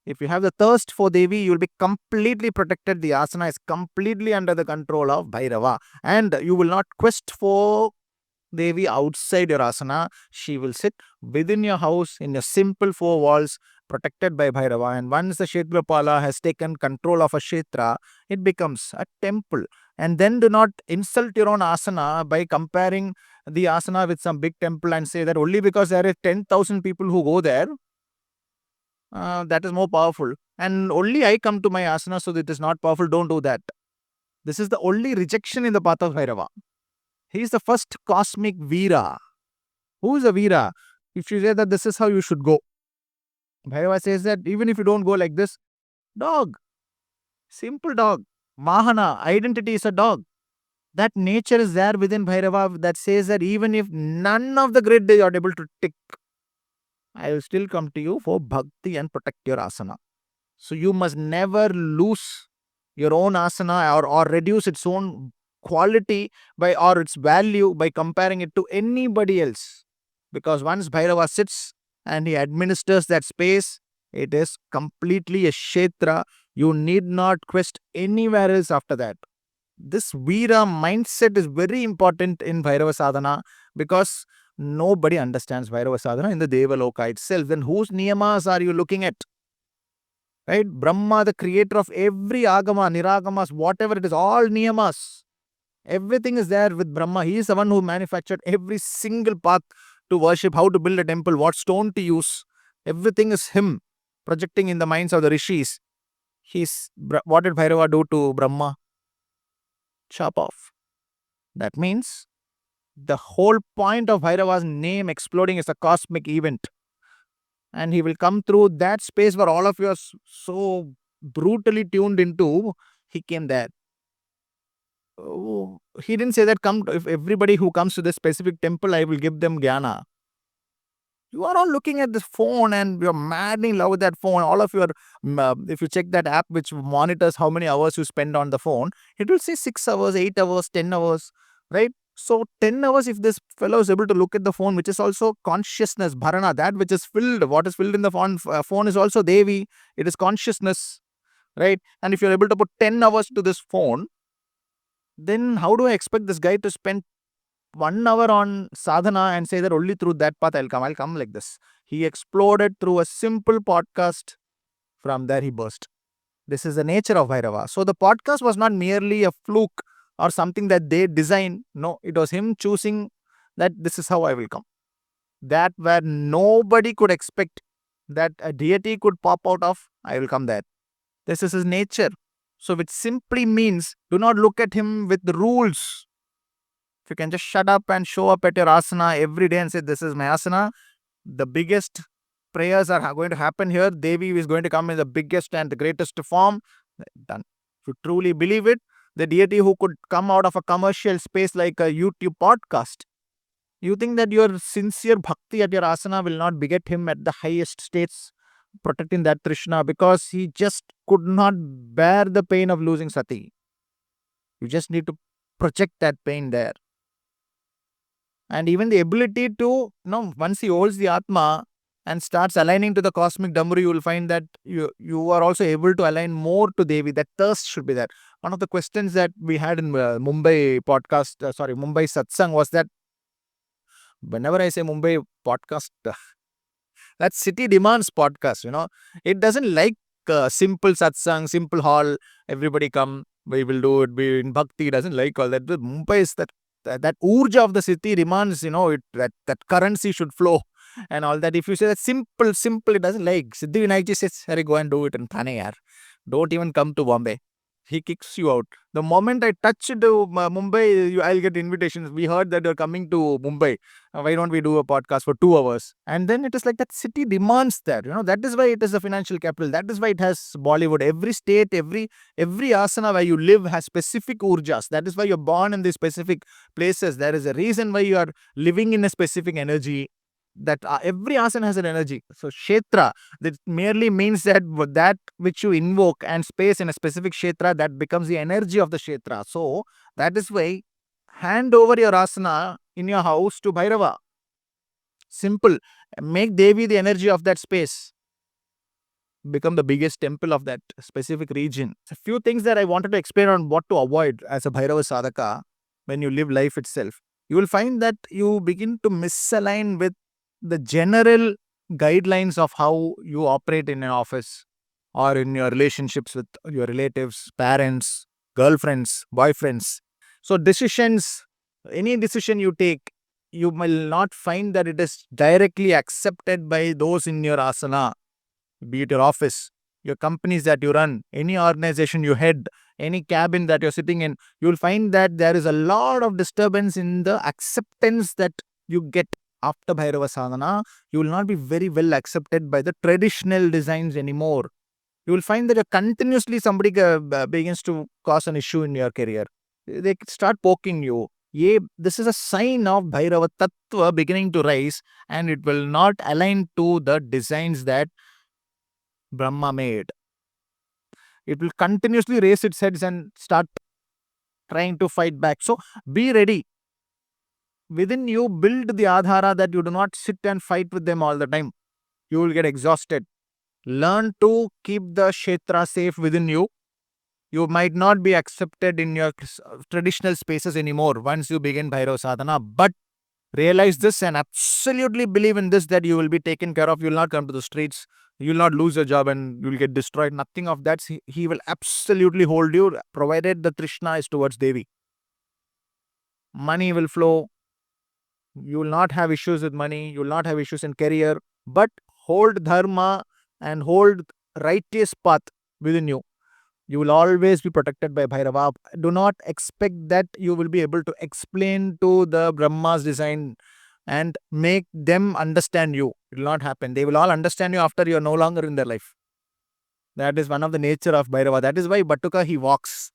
If you have the thirst for Devi, you will be completely protected. The asana is completely under the control of Bhairava. And you will not quest for Devi outside your asana. She will sit within your house in your simple four walls, protected by Bhairava. And once the Kshetrapala has taken control of a Kshetra, it becomes a temple. And then do not insult your own asana by comparing the asana with some big temple and say that only because there are 10,000 people who go there, that is more powerful. And only I come to my asana, so that it is not powerful. Don't do that. This is the only rejection in the path of Bhairava. He is the first cosmic Veera. Who is a Veera? If you say that this is how you should go, Bhairava says that even if you don't go like this, dog, simple dog. Mahana, identity is a dog. That nature is there within Bhairava that says that even if none of the grid you are able to tick, I will still come to you for bhakti and protect your asana. So you must never lose your own asana or reduce its own quality by or its value by comparing it to anybody else. Because once Bhairava sits and he administers that space, it is completely a Kshetra. You need not quest anywhere else after that. This Veera mindset is very important in Bhairava Sadhana because nobody understands Bhairava Sadhana in the Devaloka itself. Then whose niyamas are you looking at? Right? Brahma, the creator of every agama, niragamas, whatever it is, all niyamas. Everything is there with Brahma. He is the one who manufactured every single path to worship, how to build a temple, what stone to use. Everything is him projecting in the minds of the rishis. What did Bhairava do to Brahma? Chop off. That means the whole point of Bhairava's name exploding is a cosmic event. And he will come through that space where all of you are so brutally tuned into. He came there. Oh, he didn't say that come if everybody who comes to this specific temple, I will give them jnana. You are all looking at this phone and you're madly in love with that phone. All of you are, if you check that app which monitors how many hours you spend on the phone, it will say 6 hours, 8 hours, 10 hours, right? So 10 hours, if this fellow is able to look at the phone, which is also consciousness, bharana, that which is filled, what is filled in the phone is also Devi. It is consciousness, right? And if you're able to put 10 hours to this phone, then how do I expect this guy to spend 1 hour on sadhana and say that only through that path I'll come? I'll come like this. He exploded through a simple podcast. From there he burst. This is the nature of Bhairava. So the podcast was not merely a fluke or something that they designed. No, it was him choosing that this is how I will come. That where nobody could expect that a deity could pop out of, I will come there. This is his nature. So which simply means do not look at him with the rules. If you can just shut up and show up at your asana every day and say, this is my asana, the biggest prayers are going to happen here. Devi is going to come in the biggest and the greatest form. Done. If you truly believe it, the deity who could come out of a commercial space like a YouTube podcast, you think that your sincere bhakti at your asana will not beget him at the highest states, protecting that Trishna, because he just could not bear the pain of losing Sati. You just need to project that pain there. And even the ability to, once he holds the Atma and starts aligning to the cosmic Damru, you will find that you are also able to align more to Devi. That thirst should be there. One of the questions that we had in Mumbai Satsang was that whenever I say Mumbai podcast, that city demands podcast, it doesn't like simple satsang, simple hall, everybody come, we will do it, we in bhakti, doesn't like all that. But Mumbai is that urja of the city demands, that currency should flow and all that. If you say that simple, it doesn't like. Siddhi Vinayakji says, sorry, go and do it in Thane, yaar. Don't even come to Bombay. He kicks you out. The moment I touch to Mumbai, I'll get invitations. We heard that you're coming to Mumbai. Why don't we do a podcast for 2 hours? And then it is like that city demands that. That is why it is the financial capital. That is why it has Bollywood. Every state, every asana where you live has specific urjas. That is why you're born in these specific places. There is a reason why you are living in a specific energy. That every asana has an energy. So Kshetra, that merely means that which you invoke and space in a specific Kshetra, that becomes the energy of the Kshetra. So that is why hand over your asana in your house to Bhairava. Simple. Make Devi the energy of that space. become the biggest temple of that specific region. A few things that I wanted to explain on what to avoid as a Bhairava sadhaka when you live life itself. You will find that you begin to misalign with the general guidelines of how you operate in an office or in your relationships with your relatives, parents, girlfriends, boyfriends. So, decisions, any decision you take, you will not find that it is directly accepted by those in your asana, be it your office, your companies that you run, any organization you head, any cabin that you're sitting in. You'll find that there is a lot of disturbance in the acceptance that you get after Bhairava Sadhana. You will not be very well accepted by the traditional designs anymore. You will find that continuously somebody begins to cause an issue in your career. They start poking you. This is a sign of Bhairava Tattva beginning to rise, and it will not align to the designs that Brahma made. It will continuously raise its heads and start trying to fight back. So be ready. Within you, build the adhara that you do not sit and fight with them all the time. You will get exhausted. Learn to keep the kshetra safe within you. You might not be accepted in your traditional spaces anymore once you begin Bhairava Sadhana, but realize this and absolutely believe in this, that you will be taken care of. You will not come to the streets. You will not lose your job and you will get destroyed. Nothing of that. He will absolutely hold you, provided the Trishna is towards Devi. Money will flow. You will not have issues with money. You will not have issues in career. But hold dharma and hold righteous path within you. You will always be protected by Bhairava. Do not expect that you will be able to explain to the Brahma's design and make them understand you. It will not happen. They will all understand you after you are no longer in their life. That is one of the nature of Bhairava. That is why Bhattuka, he walks.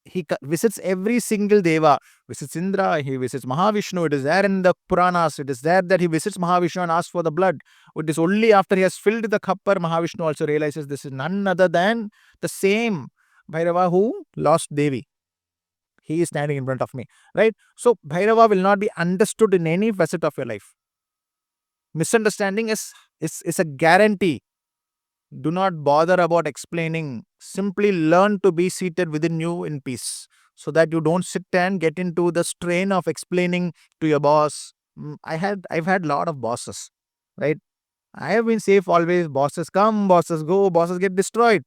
He visits every single Deva. Visits Indra, he visits Mahavishnu. It is there in the Puranas. It is there that he visits Mahavishnu and asks for the blood. It is only after he has filled the cupper, Mahavishnu also realizes this is none other than the same Bhairava who lost Devi. He is standing in front of me, right? So Bhairava will not be understood in any facet of your life. Misunderstanding is a guarantee. Do not bother about explaining. Simply learn to be seated within you in peace, so that you don't sit and get into the strain of explaining to your boss. I've had a lot of bosses, right? I have been safe always. Bosses come, bosses go, bosses get destroyed.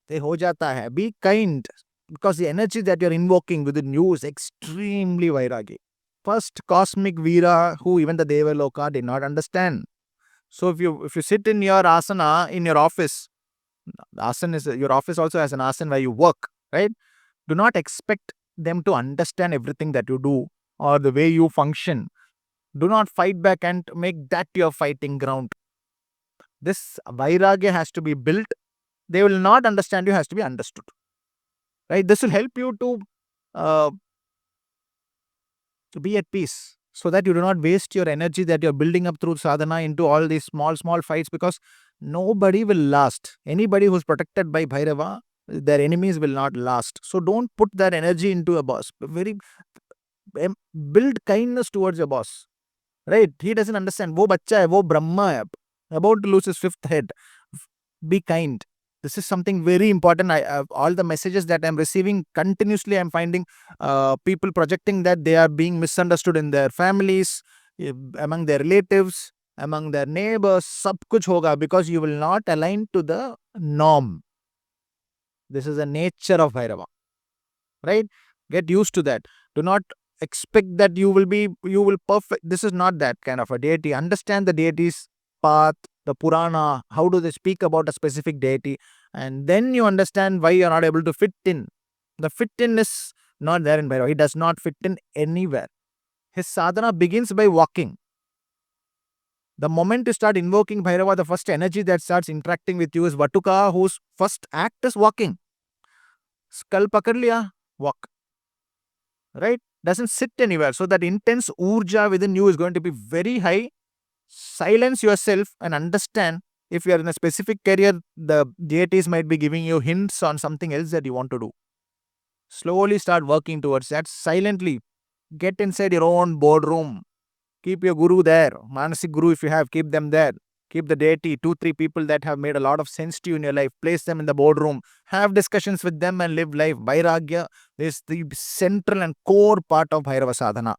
They ho jata hai. Be kind, because the energy that you're invoking within you is extremely vairagi. First cosmic Veera, who even the Devaloka did not understand. So if you sit in your asana in your office, asana is your office also has an asana where you work, right? Do not expect them to understand everything that you do or the way you function. Do not fight back and make that your fighting ground. This vairagya has to be built. They will not understand you, has to be understood, right? This will help you to be at peace, so that you do not waste your energy that you're building up through sadhana into all these small fights, because nobody will last. Anybody who's protected by Bhairava, their enemies will not last. So don't put that energy into a boss. Build kindness towards your boss, right? He doesn't understand. Wo bachcha hai, wo Brahma hai, about to lose his fifth head. Be kind. This is something very important. All the messages that I'm receiving continuously, I'm finding people projecting that they are being misunderstood in their families, among their relatives, among their neighbors. Sab kuch hoga, because you will not align to the norm. This is the nature of Bhairava, right? Get used to that. Do not expect that you will perfect. This is not that kind of a deity. Understand the deity's path, the Purana, how do they speak about a specific deity, and then you understand why you're not able to fit in. The fit in is not there in Bhairava. He does not fit in anywhere. His sadhana begins by walking. The moment you start invoking Bhairava, the first energy that starts interacting with you is Vatuka, whose first act is walking. Skull pakad liya, walk. Right? Doesn't sit anywhere. So that intense urja within you is going to be very high. Silence yourself and understand. If you are in a specific career, the deities might be giving you hints on something else that you want to do. Slowly start working towards that. Silently get inside your own boardroom. Keep your guru there. Manasik guru, if you have, keep them there. Keep the deity, 2-3 people that have made a lot of sense to you in your life. Place them in the boardroom. Have discussions with them and live life. Vairagya is the central and core part of Bhairava sadhana.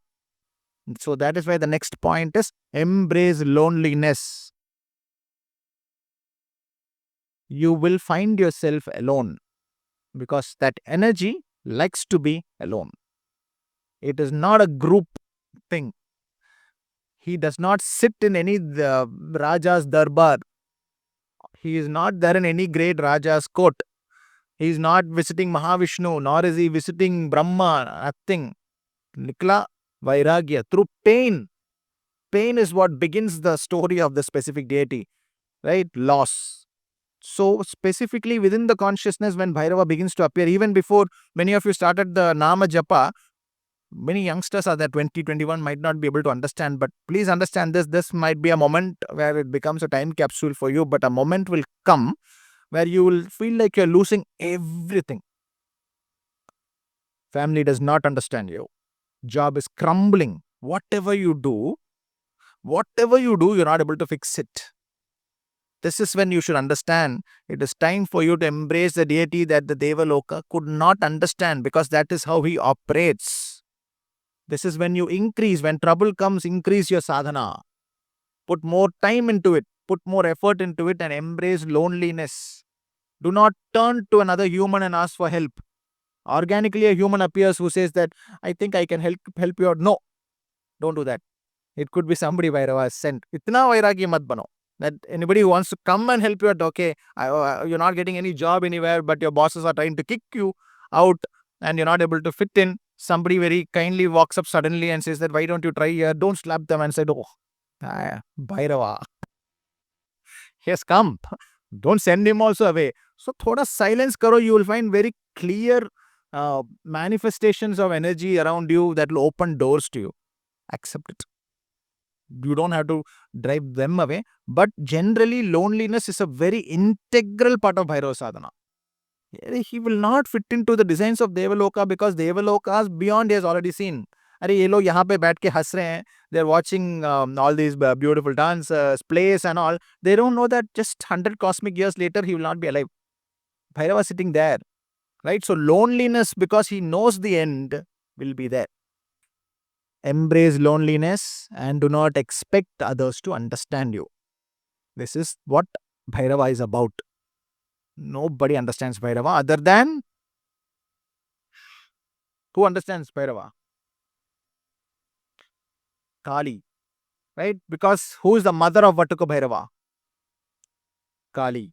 So that is why the next point is embrace loneliness. You will find yourself alone because that energy likes to be alone. It is not a group thing. He does not sit in any Raja's darbar. He is not there in any great Raja's court. He is not visiting Mahavishnu, nor is he visiting Brahma, nothing. Nikla Vairagya, through pain. Pain is what begins the story of the specific deity, right? Loss. So, specifically within the consciousness, when Bhairava begins to appear, even before many of you started the Nama Japa, many youngsters are there, 20, 21, might not be able to understand. But please understand this. This might be a moment where it becomes a time capsule for you, but a moment will come where you will feel like you're losing everything. Family does not understand you. Job is crumbling. Whatever you do, you're not able to fix it. This is when you should understand it is time for you to embrace the deity that the Devaloka could not understand, because that is how he operates. This is when you increase, when trouble comes, increase your sadhana. Put more time into it, put more effort into it, and embrace loneliness. Do not turn to another human and ask for help. Organically, a human appears who says that, I think I can help you out. No, don't do that. It could be somebody Bhairava has sent. Itna vairagi mat bano. That anybody who wants to come and help you out, okay, you're not getting any job anywhere, but your bosses are trying to kick you out and you're not able to fit in. Somebody very kindly walks up suddenly and says that, why don't you try here? Don't slap them and say, oh, Bhairava, he has come. Don't send him also away. So, thoda silence karo, you will find very clear manifestations of energy around you that will open doors to you. Accept it. You don't have to drive them away. But generally, loneliness is a very integral part of Bhairava sadhana. He will not fit into the designs of Devaloka because Devalokas beyond he has already seen. अरे ये लोग यहाँ पे बैठ के हंस रहे हैं. They're watching all these beautiful dances, plays and all. They don't know that just 100 cosmic years later he will not be alive. Bhairava sitting there, right? So loneliness, because he knows the end, will be there. Embrace loneliness and do not expect others to understand you. This is what Bhairava is about. Nobody understands Bhairava other than... Who understands Bhairava? Kali, right? Because who is the mother of Vatuka Bhairava? Kali.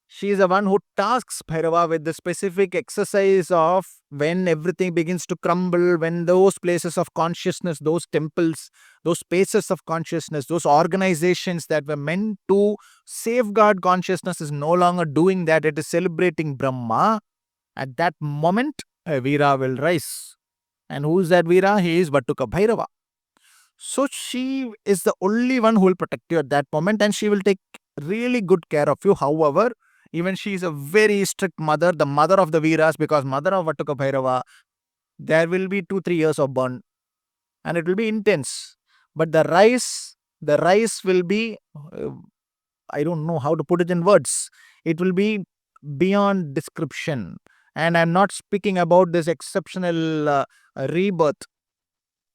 She is the one who tasks Bhairava with the specific exercise of when everything begins to crumble, when those places of consciousness, those temples, those spaces of consciousness, those organizations that were meant to safeguard consciousness is no longer doing that. It is celebrating Brahma. At that moment, a Veera will rise. And who is that Veera? He is Vatuka Bhairava. So she is the only one who will protect you at that moment, and she will take really good care of you. However, even she is a very strict mother, the mother of the Veeras, because mother of Vatuka Bhairava, there will be 2-3 years of burn and it will be intense. But the rise will be, I don't know how to put it in words. It will be beyond description. And I'm not speaking about this exceptional rebirth.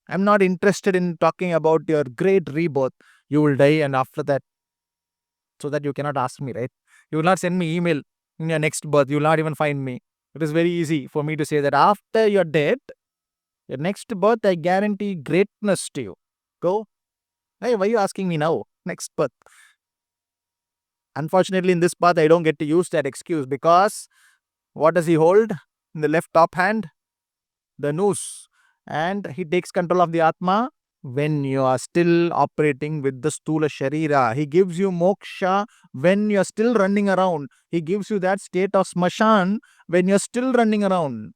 I'm not interested in talking about your great rebirth. You will die and after that, so that you cannot ask me, right? You will not send me email in your next birth. You will not even find me. It is very easy for me to say that after you're dead, your next birth, I guarantee greatness to you. Go. Hey, why are you asking me now? Next birth. Unfortunately, in this path, I don't get to use that excuse because what does he hold in the left top hand? The noose. And he takes control of the Atma when you are still operating with the Stula Sharira. He gives you moksha when you're still running around. He gives you that state of smashan when you're still running around.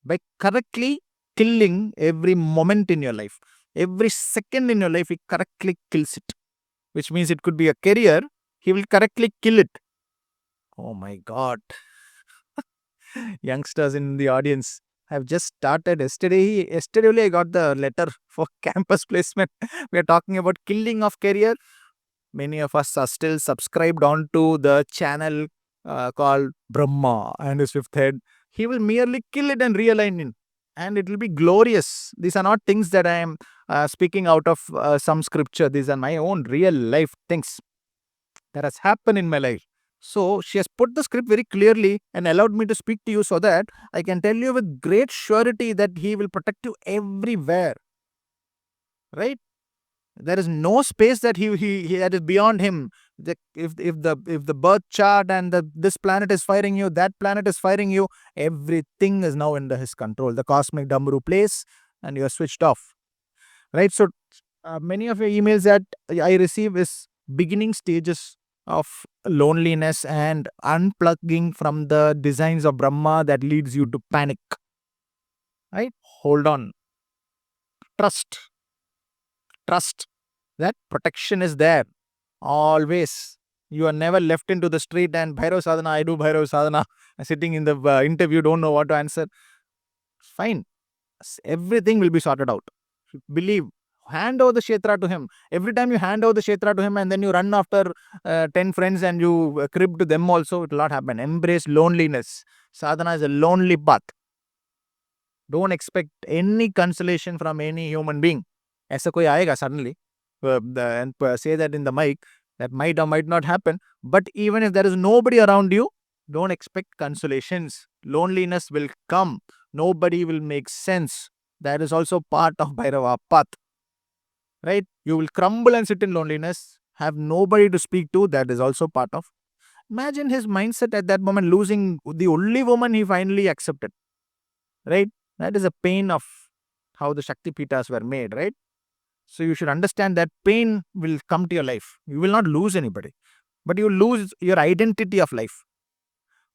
By correctly killing every moment in your life, every second in your life, he correctly kills it. Which means it could be a career, he will correctly kill it. Oh my God. Youngsters in the audience, have just started yesterday only I got the letter for campus placement. We are talking about killing of career. Many of us are still subscribed onto the channel called Brahma and his fifth head. He will merely kill it and realign it, and it will be glorious. These are not things that I am speaking out of some scripture. These are my own real life things that has happened in my life. So she has put the script very clearly and allowed me to speak to you so that I can tell you with great surety that he will protect you everywhere. Right? There is no space that he that is beyond him. If the birth chart and this planet is firing you, that planet is firing you, everything is now under his control. The cosmic Damru plays and you are switched off. Right? So many of your emails that I receive is beginning stages of loneliness and unplugging from the designs of Brahma that leads you to panic. Right? Hold on. Trust that protection is there always. You are never left into the street and Bhairava Sadhana, I do Bhairava Sadhana. Sitting in the interview, don't know what to answer. Fine. Everything will be sorted out. Believe. Hand over the Kshetra to him. Every time you hand over the Kshetra to him and then you run after 10 friends and you crib to them also, it will not happen. Embrace loneliness. Sadhana is a lonely path. Don't expect any consolation from any human being. ऐसा कोई आएगा suddenly and say that in the mic. That might or might not happen. But even if there is nobody around you, don't expect consolations. Loneliness will come. Nobody will make sense. That is also part of Bhairava path. Right? You will crumble and sit in loneliness. Have nobody to speak to. That is also part of. Imagine his mindset at that moment, losing the only woman he finally accepted. Right? That is a pain of how the Shakti Pitas were made. Right? So you should understand that pain will come to your life. You will not lose anybody, but you lose your identity of life.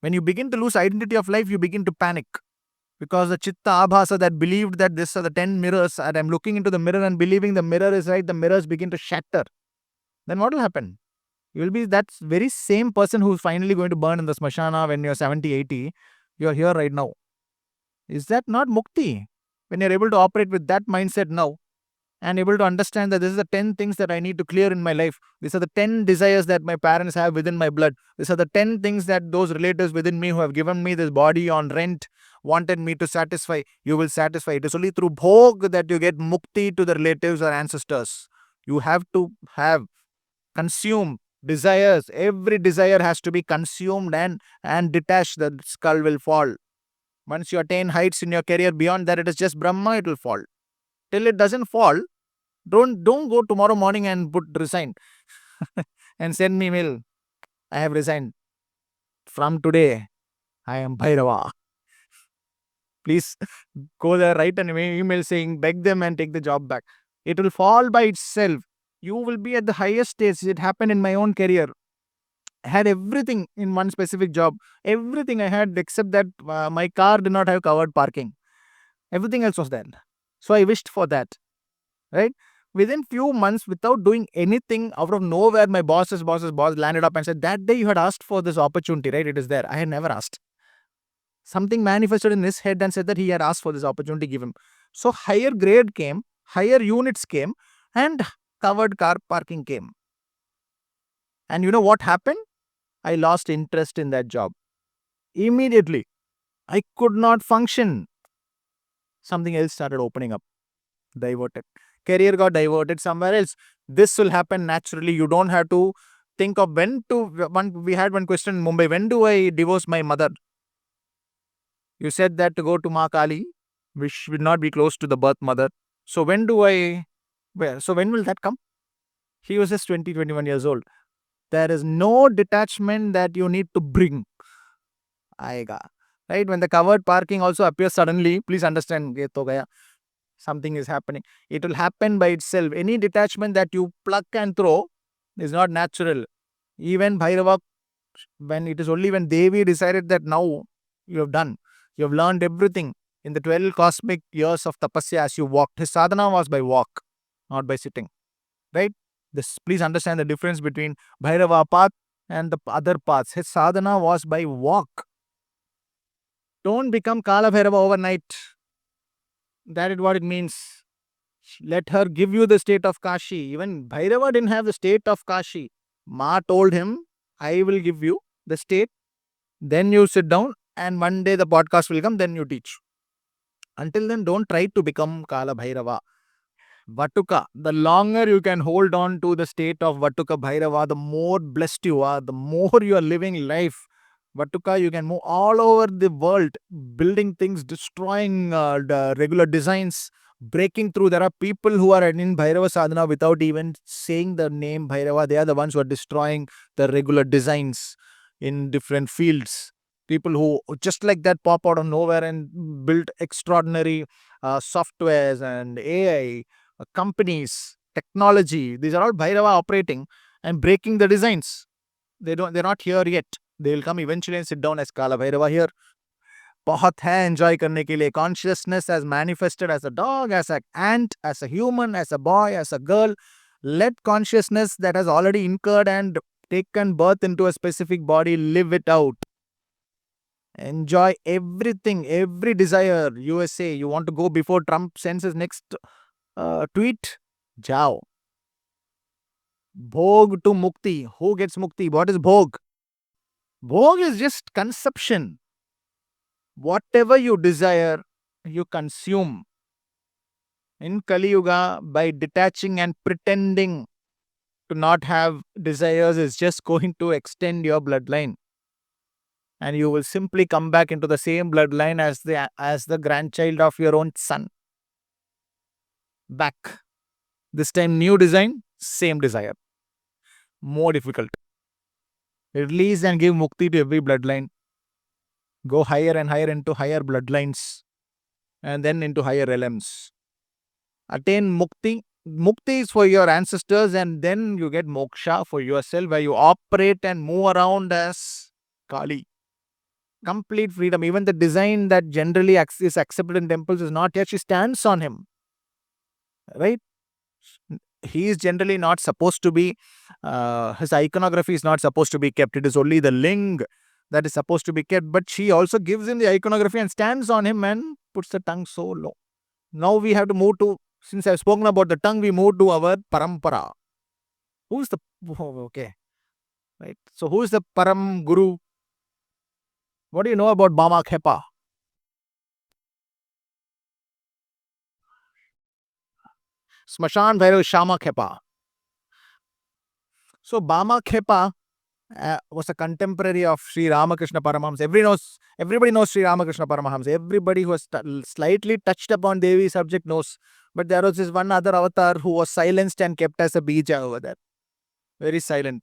When you begin to lose identity of life, you begin to panic because the chitta abhasa that believed that this are the 10 mirrors and I'm looking into the mirror and believing the mirror is right, the mirrors begin to shatter. Then what will happen? You will be that very same person who's finally going to burn in the smashana when you're 70, 80. You're here right now. Is that not mukti? When you're able to operate with that mindset now, and able to understand that this is the 10 things that I need to clear in my life. These are the 10 desires that my parents have within my blood. These are the 10 things that those relatives within me who have given me this body on rent wanted me to satisfy. You will satisfy. It is only through bhog that you get mukti to the relatives or ancestors. You have to consume desires. Every desire has to be consumed and detached. The skull will fall. Once you attain heights in your career, beyond that, it is just Brahma, it will fall. Till it doesn't fall, don't go tomorrow morning and put resign and send me mail. I have resigned. From today, I am Bhairava. Please go there, write an email saying beg them and take the job back. It will fall by itself. You will be at the highest stage. It happened in my own career. I had everything in one specific job. Everything I had except that my car did not have covered parking. Everything else was there. So I wished for that. Right? Within few months, without doing anything, out of nowhere, my boss's boss landed up and said, that day you had asked for this opportunity, right? It is there. I had never asked. Something manifested in his head and said that he had asked for this opportunity, give him. So higher grade came, higher units came, and covered car parking came. And you know what happened? I lost interest in that job. Immediately. I could not function. Something else started opening up. Diverted. Career got diverted somewhere else. This will happen naturally. You don't have to think of when to. We had one question in Mumbai. When do I divorce my mother? You said that to go to Maa Kali, which will not be close to the birth mother. So when do I? Where? So when will that come? He was just 20, 21 years old. There is no detachment that you need to bring. Aega. Right? When the covered parking also appears suddenly, please understand, ye to gaya. Something is happening. It will happen by itself. Any detachment that you pluck and throw is not natural. Even Bhairava, when it is only when Devi decided that now you have done, you have learned everything in the 12 cosmic years of tapasya as you walked. His sadhana was by walk, not by sitting. Right? This, please understand the difference between Bhairava path and the other paths. His sadhana was by walk. Don't become Kala Bhairava overnight. That is what it means. Let her give you the state of Kashi. Even Bhairava didn't have the state of Kashi. Ma told him, I will give you the state, then you sit down, and one day the podcast will come, then you teach. Until then, don't try to become Kala Bhairava. Vatuka, the longer you can hold on to the state of Vatuka Bhairava, the more blessed you are, the more you are living life. Vatuka, you can move all over the world, building things, destroying the regular designs, breaking through. There are people who are in Bhairava Sadhana without even saying the name Bhairava. They are the ones who are destroying the regular designs in different fields. People who just like that pop out of nowhere and build extraordinary softwares and AI companies, technology. These are all Bhairava operating and breaking the designs. They're not here yet. They will come eventually and sit down as Kala Bhairava here. बहुत है enjoy करने के लिए. Consciousness as manifested as a dog, as an ant, as a human, as a boy, as a girl. Let consciousness that has already incurred and taken birth into a specific body live it out. Enjoy everything, every desire. USA, you want to go before Trump sends his next tweet? Jao. Bhog to mukti. Who gets mukti? What is bhog? Bhog is just consumption. Whatever you desire, you consume. In Kali Yuga, by detaching and pretending to not have desires is just going to extend your bloodline. And you will simply come back into the same bloodline as the grandchild of your own son. Back. This time new design, same desire. More difficult. Release and give mukti to every bloodline. Go higher and higher into higher bloodlines and then into higher realms. Attain mukti. Mukti is for your ancestors, and then you get moksha for yourself, where you operate and move around as Kali. Complete freedom. Even the design that generally is accepted in temples is not yet. She stands on him. Right? He is generally not supposed to be, his iconography is not supposed to be kept. It is only the ling that is supposed to be kept. But she also gives him the iconography and stands on him and puts the tongue so low. Now we have to move to, since I've spoken about the tongue, we move to our parampara. Who's the, okay, right? So who is the Param Guru? What do you know about Maa Khyepa? Smashan Bhairav Shama Khyepa. So Maa Khyepa was a contemporary of Sri Ramakrishna Paramahamsa. Everybody knows Sri Ramakrishna Paramahamsa. Everybody who has slightly touched upon Devi subject knows. But there was this one other avatar who was silenced and kept as a bija over there. Very silent.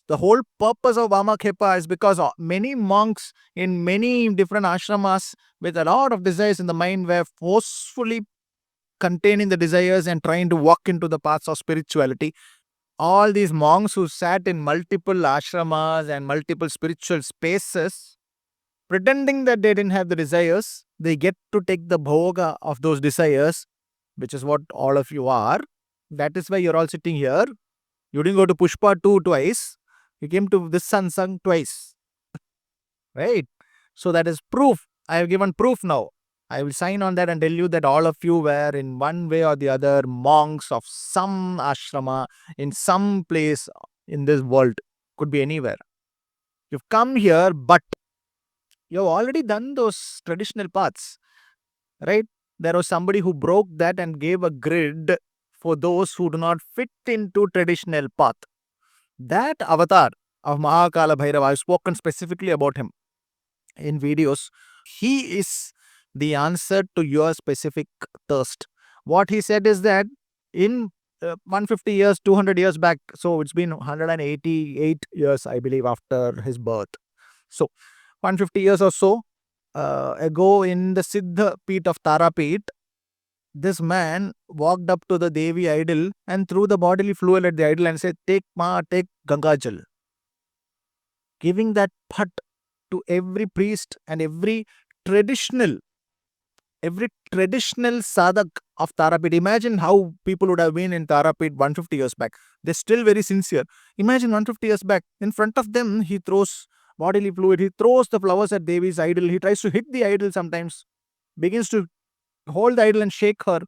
The whole purpose of Maa Khyepa is because many monks in many different ashramas with a lot of desires in the mind were forcefully containing the desires and trying to walk into the paths of spirituality. All these monks who sat in multiple ashramas and multiple spiritual spaces, pretending that they didn't have the desires, they get to take the bhoga of those desires, which is what all of you are. That is why you're all sitting here. You didn't go to Pushpa 2 twice. You came to this satsang twice. Right? So that is proof. I have given proof now. I will sign on that and tell you that all of you were in one way or the other monks of some ashrama in some place in this world. Could be anywhere. You've come here, but you've already done those traditional paths. Right? There was somebody who broke that and gave a grid for those who do not fit into traditional path. That avatar of Maakali Bhairava, I've spoken specifically about him in videos. He is the answer to your specific thirst. What he said is that in 150 years, 200 years back, so it's been 188 years, I believe, after his birth. So 150 years or so ago in the Siddha Peeth of Tarapeeth, this man walked up to the Devi idol and threw the bodily fluid at the idol and said, take Ganga Jal. Giving that phat to every priest and every traditional sadhak of Tarapeeth. Imagine how people would have been in Tarapeeth 150 years back. They're still very sincere. Imagine 150 years back. In front of them, he throws bodily fluid. He throws the flowers at Devi's idol. He tries to hit the idol sometimes. Begins to hold the idol and shake her.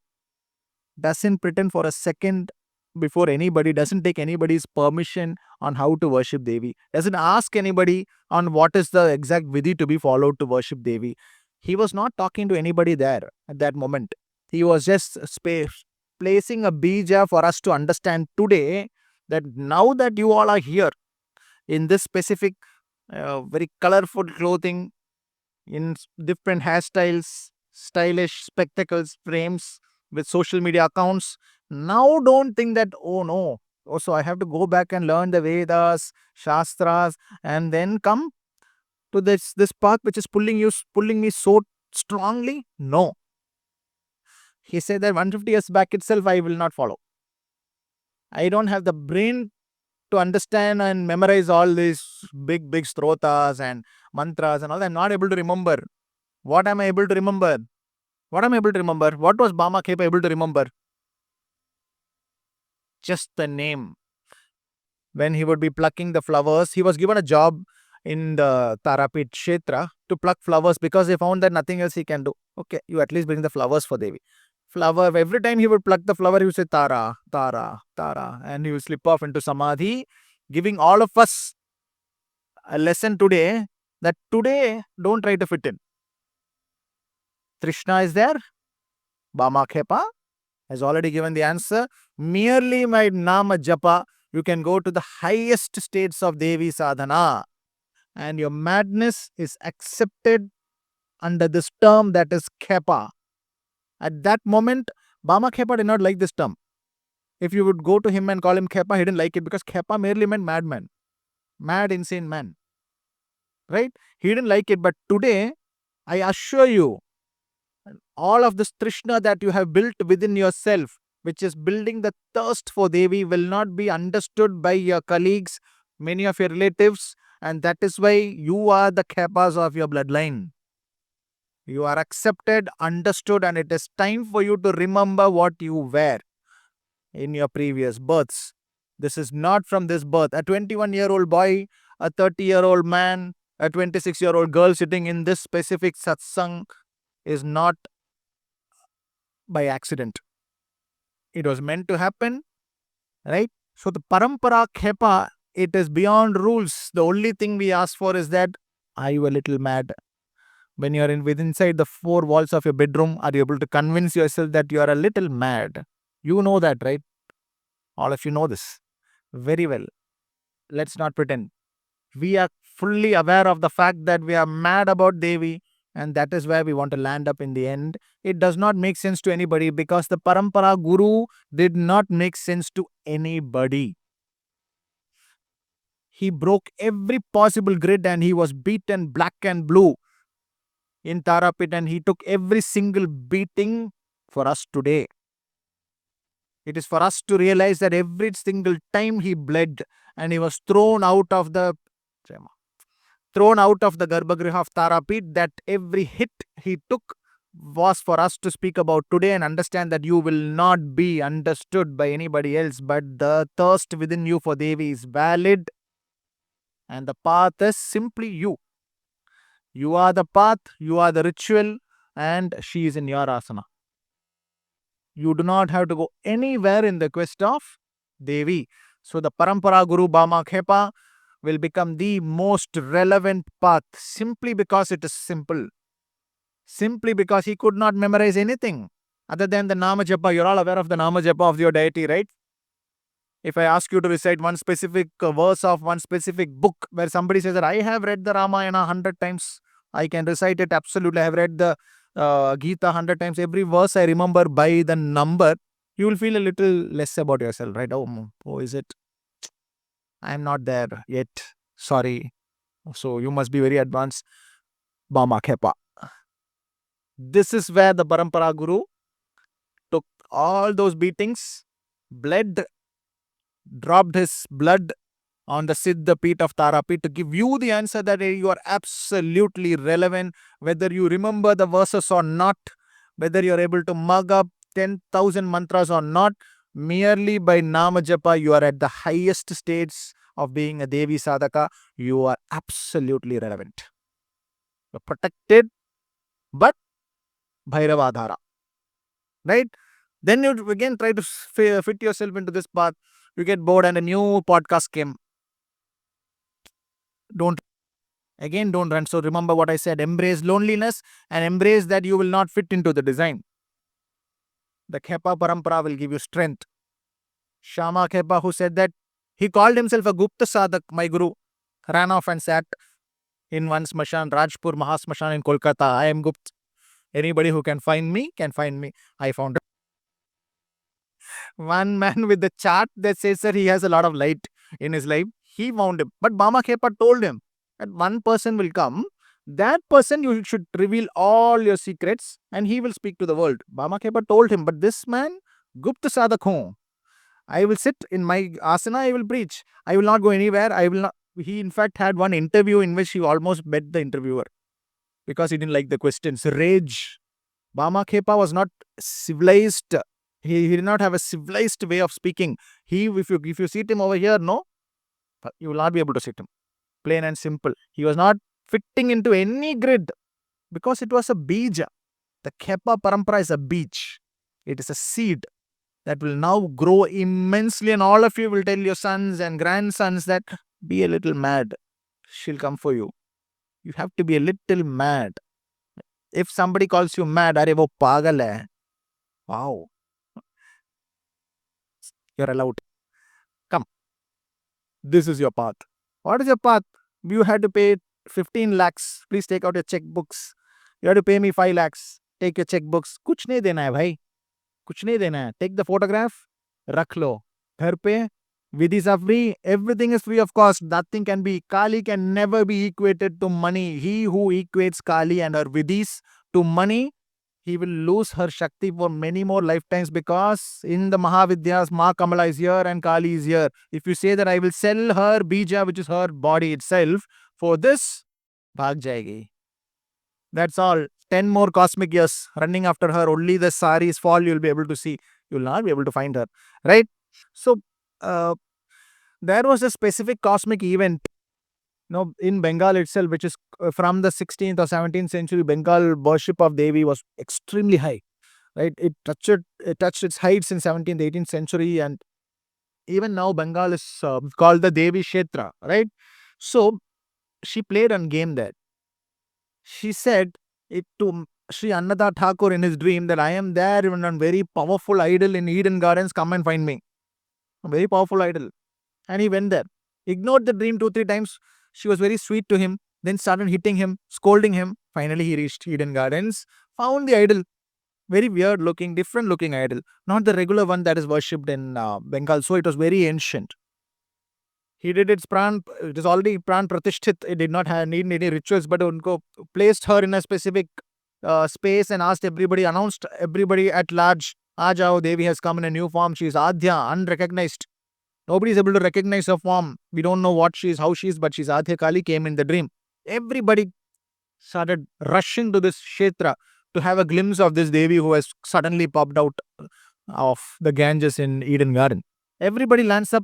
doesn't pretend for a second before anybody, doesn't take anybody's permission on how to worship Devi, doesn't ask anybody on what is the exact vidhi to be followed to worship Devi. He was not talking to anybody there at that moment. He was just placing a bija for us to understand today that now that you all are here in this specific, very colorful clothing, in different hairstyles, stylish spectacles, frames with social media accounts. Now don't think that, oh no, also I have to go back and learn the Vedas, Shastras, and then come to this path which is pulling me so strongly. No. He said that 150 years back itself I will not follow. I don't have the brain to understand and memorize all these big strotas and mantras and all that. I'm not able to remember. What am I able to remember? What am I able to remember? What was Khyepa able to remember? Just the name. When he would be plucking the flowers, he was given a job in the Tarapit Kshetra to pluck flowers because they found that nothing else he can do. Okay, you at least bring the flowers for Devi. Flower, every time he would pluck the flower, he would say Tara, Tara, Tara, and he would slip off into Samadhi, giving all of us a lesson today that today don't try to fit in. Trishna is there, Khyepa has already given the answer. Merely my Nama Japa, you can go to the highest states of Devi Sadhana, and your madness is accepted under this term that is Khyepa. At that moment, Khyepa did not like this term. If you would go to him and call him Khyepa, he didn't like it because Khyepa merely meant madman, mad, insane man. Right? He didn't like it. But today, I assure you, all of this Trishna that you have built within yourself, which is building the thirst for Devi, will not be understood by your colleagues, many of your relatives, and that is why you are the Khyepas of your bloodline. You are accepted, understood, and it is time for you to remember what you were in your previous births. This is not from this birth. A 21-year-old boy, a 30-year-old man, a 26-year-old girl sitting in this specific satsang is not by accident. It was meant to happen, right? So the parampara Khyepa, it is beyond rules. The only thing we ask for is that, are you a little mad? When you are inside the four walls of your bedroom, are you able to convince yourself that you are a little mad? You know that, right? All of you know this very well. Let's not pretend. We are fully aware of the fact that we are mad about Devi, and that is where we want to land up in the end. It does not make sense to anybody because the parampara guru did not make sense to anybody. He broke every possible grid and he was beaten black and blue in Tarapit, and he took every single beating for us today. It is for us to realize that every single time he bled and he was thrown out of the Garbhagriha of Tarapit, that every hit he took was for us to speak about today and understand that you will not be understood by anybody else, but the thirst within you for Devi is valid and the path is simply you. You are the path, you are the ritual, and she is in your asana. You do not have to go anywhere in the quest of Devi. So the Parampara Guru Khyepa will become the most relevant path simply because it is simple. Simply because he could not memorize anything other than the Nama Japa. You're all aware of the Nama Japa of your deity, right? If I ask you to recite one specific verse of one specific book where somebody says that I have read the Ramayana 100 times, I can recite it absolutely. I have read the Gita 100 times. Every verse I remember by the number. You will feel a little less about yourself, right? Oh, is it? I am not there yet. Sorry. So you must be very advanced. Khyepa. This is where the Parampara Guru took all those beatings, bled, dropped his blood on the Siddha Peeth of Tarapit to give you the answer that you are absolutely relevant, whether you remember the verses or not, whether you are able to mug up 10,000 mantras or not. Merely by Nama Japa, you are at the highest states of being a Devi Sadhaka. You are absolutely relevant. You are protected, but Bhairava Dhara. Right? Then you again try to fit yourself into this path. You get bored and a new podcast came. Don't run. So remember what I said, embrace loneliness and embrace that you will not fit into the design. The Khyepa Parampara will give you strength. Shama Khyepa, who said that he called himself a Gupta Sadhak, my guru, ran off and sat in one smashan, Rajpur Mahasmashan in Kolkata. I am Gupt. Anybody who can find me can find me. I found one man with the chart that says that he has a lot of light in his life. He found him. But Bama Khepa told him that one person will come. That person you should reveal all your secrets and he will speak to the world. Bama Khepa told him, but this man, Gupta Sadhak ho. I will sit in my asana, I will preach. I will not go anywhere. I will not. He, in fact, had one interview in which he almost met the interviewer because he didn't like the questions. Rage. Bama Khepa was not civilized. He did not have a civilized way of speaking. If you seat him over here, no, you will not be able to sit him. Plain and simple. He was not fitting into any grid because it was a bija. The Khyepa Parampara is a beach. It is a seed that will now grow immensely, and all of you will tell your sons and grandsons that be a little mad. She'll come for you. You have to be a little mad. If somebody calls you mad, are wo pagal hai. Wow. You're allowed. Come. This is your path. What is your path? You had to pay 15 lakhs. Please take out your checkbooks. You have to pay me 5 lakhs. Take your checkbooks. कुछ नहीं देना है भाई. कुछ नहीं देना है. Take the photograph. रख लो. घर पे vidhis are free. Everything is free of cost. Nothing can be. Kali can never be equated to money. He who equates Kali and her vidhis to money, he will lose her Shakti for many more lifetimes because in the Mahavidyas, Maa Kamala is here and Kali is here. If you say that I will sell her Bija, which is her body itself, for this, bhag jayegi. That's all. 10 more cosmic years running after her. Only the saris fall you'll be able to see. You'll not be able to find her. Right? So, there was a specific cosmic event in Bengal itself, which is from the 16th or 17th century. Bengal worship of Devi was extremely high, right? It touched its heights in 17th, 18th century, and even now Bengal is called the Devi Kshetra, right? So she played a game there. She said it to Sri Annada Thakur in his dream that I am there in a very powerful idol in Eden Gardens. Come and find me. A very powerful idol. And he went there. Ignored the dream 2-3 times. She was very sweet to him. Then started hitting him, scolding him. Finally, he reached Eden Gardens. Found the idol. Very weird looking, different looking idol. Not the regular one that is worshipped in Bengal. So it was very ancient. He did its pran. It is already pran pratishthit. It did not need any rituals, but unko placed her in a specific space and asked everybody, announced everybody at large, Ajao, Devi has come in a new form. She is Adhya, unrecognized. Nobody is able to recognize her form. We don't know what she is, how she is, but she's Adhya Kali, came in the dream. Everybody started rushing to this Kshetra to have a glimpse of this Devi who has suddenly popped out of the Ganges in Eden Garden. Everybody lands up.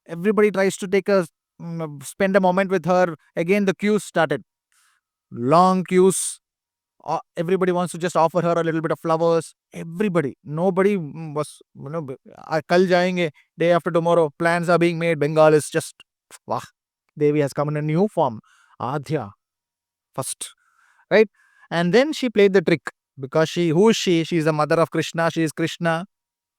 Everybody tries to spend a moment with her. Again, the queues started. Long queues. Everybody wants to just offer her a little bit of flowers. Everybody. Nobody was, kal jayenge, day after tomorrow. Plans are being made. Bengal is just, wow. Devi has come in a new form. Adhya. First. Right? And then she played the trick. Because who is she? She is the mother of Krishna. She is Krishna.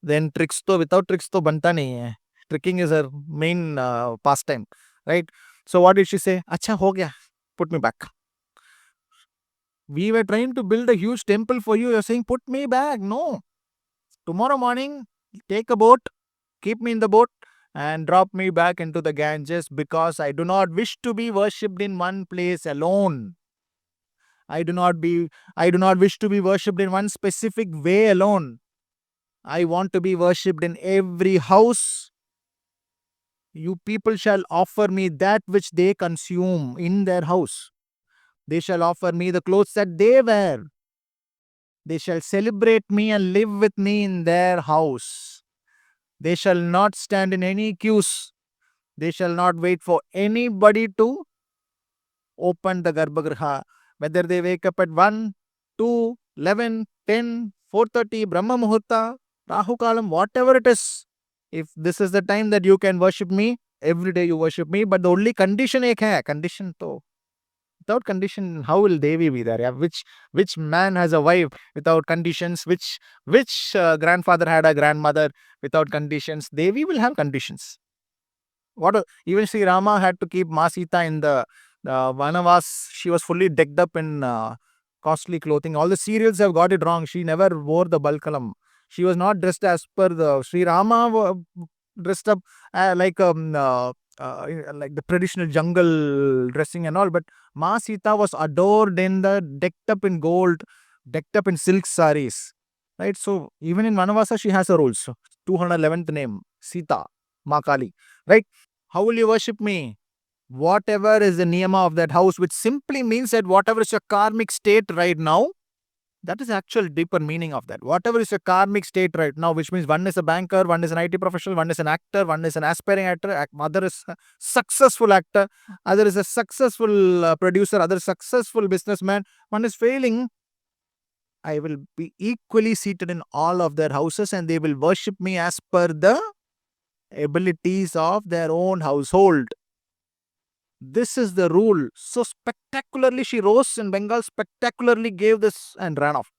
Then without tricks to banta nahi hai. Tricking is her main pastime. Right? So what did she say? Acha ho gaya. Put me back. We were trying to build a huge temple for you. You're saying, put me back. No. Tomorrow morning, take a boat, keep me in the boat, and drop me back into the Ganges because I do not wish to be worshipped in one place alone. I do not wish to be worshipped in one specific way alone. I want to be worshipped in every house. You people shall offer me that which they consume in their house. They shall offer me the clothes that they wear. They shall celebrate me and live with me in their house. They shall not stand in any queues. They shall not wait for anybody to open the Garbhagriha. Whether they wake up at 1, 2, 11, 10, 4:30, Brahma Muhurta, Rahu Kalam, whatever it is. If this is the time that you can worship me, every day you worship me, but the only condition ek hai, condition to. Without condition, how will Devi be there? Yeah? Which man has a wife without conditions? Which grandfather had a grandmother without conditions? Devi will have conditions. Even Sri Rama had to keep Maa Sita in the Vanavas. She was fully decked up in costly clothing. All the serials have got it wrong. She never wore the balkalam. She was not dressed as per the Sri Rama dressed up like the traditional jungle dressing and all. But Maa Sita was adored in the decked up in gold, decked up in silk saris. Right. So even in Vanavasa, she has her rules. 211th name, Sita, Maa Kali. Right. How will you worship me? Whatever is the niyama of that house, which simply means that whatever is your karmic state right now, that is the actual deeper meaning of that. Whatever is your karmic state right now, which means one is a banker, one is an IT professional, one is an actor, one is an aspiring actor, other is a successful actor, other is a successful producer, other successful businessman, one is failing. I will be equally seated in all of their houses and they will worship me as per the abilities of their own household. This is the rule. So spectacularly she rose in Bengal, spectacularly gave this and ran off.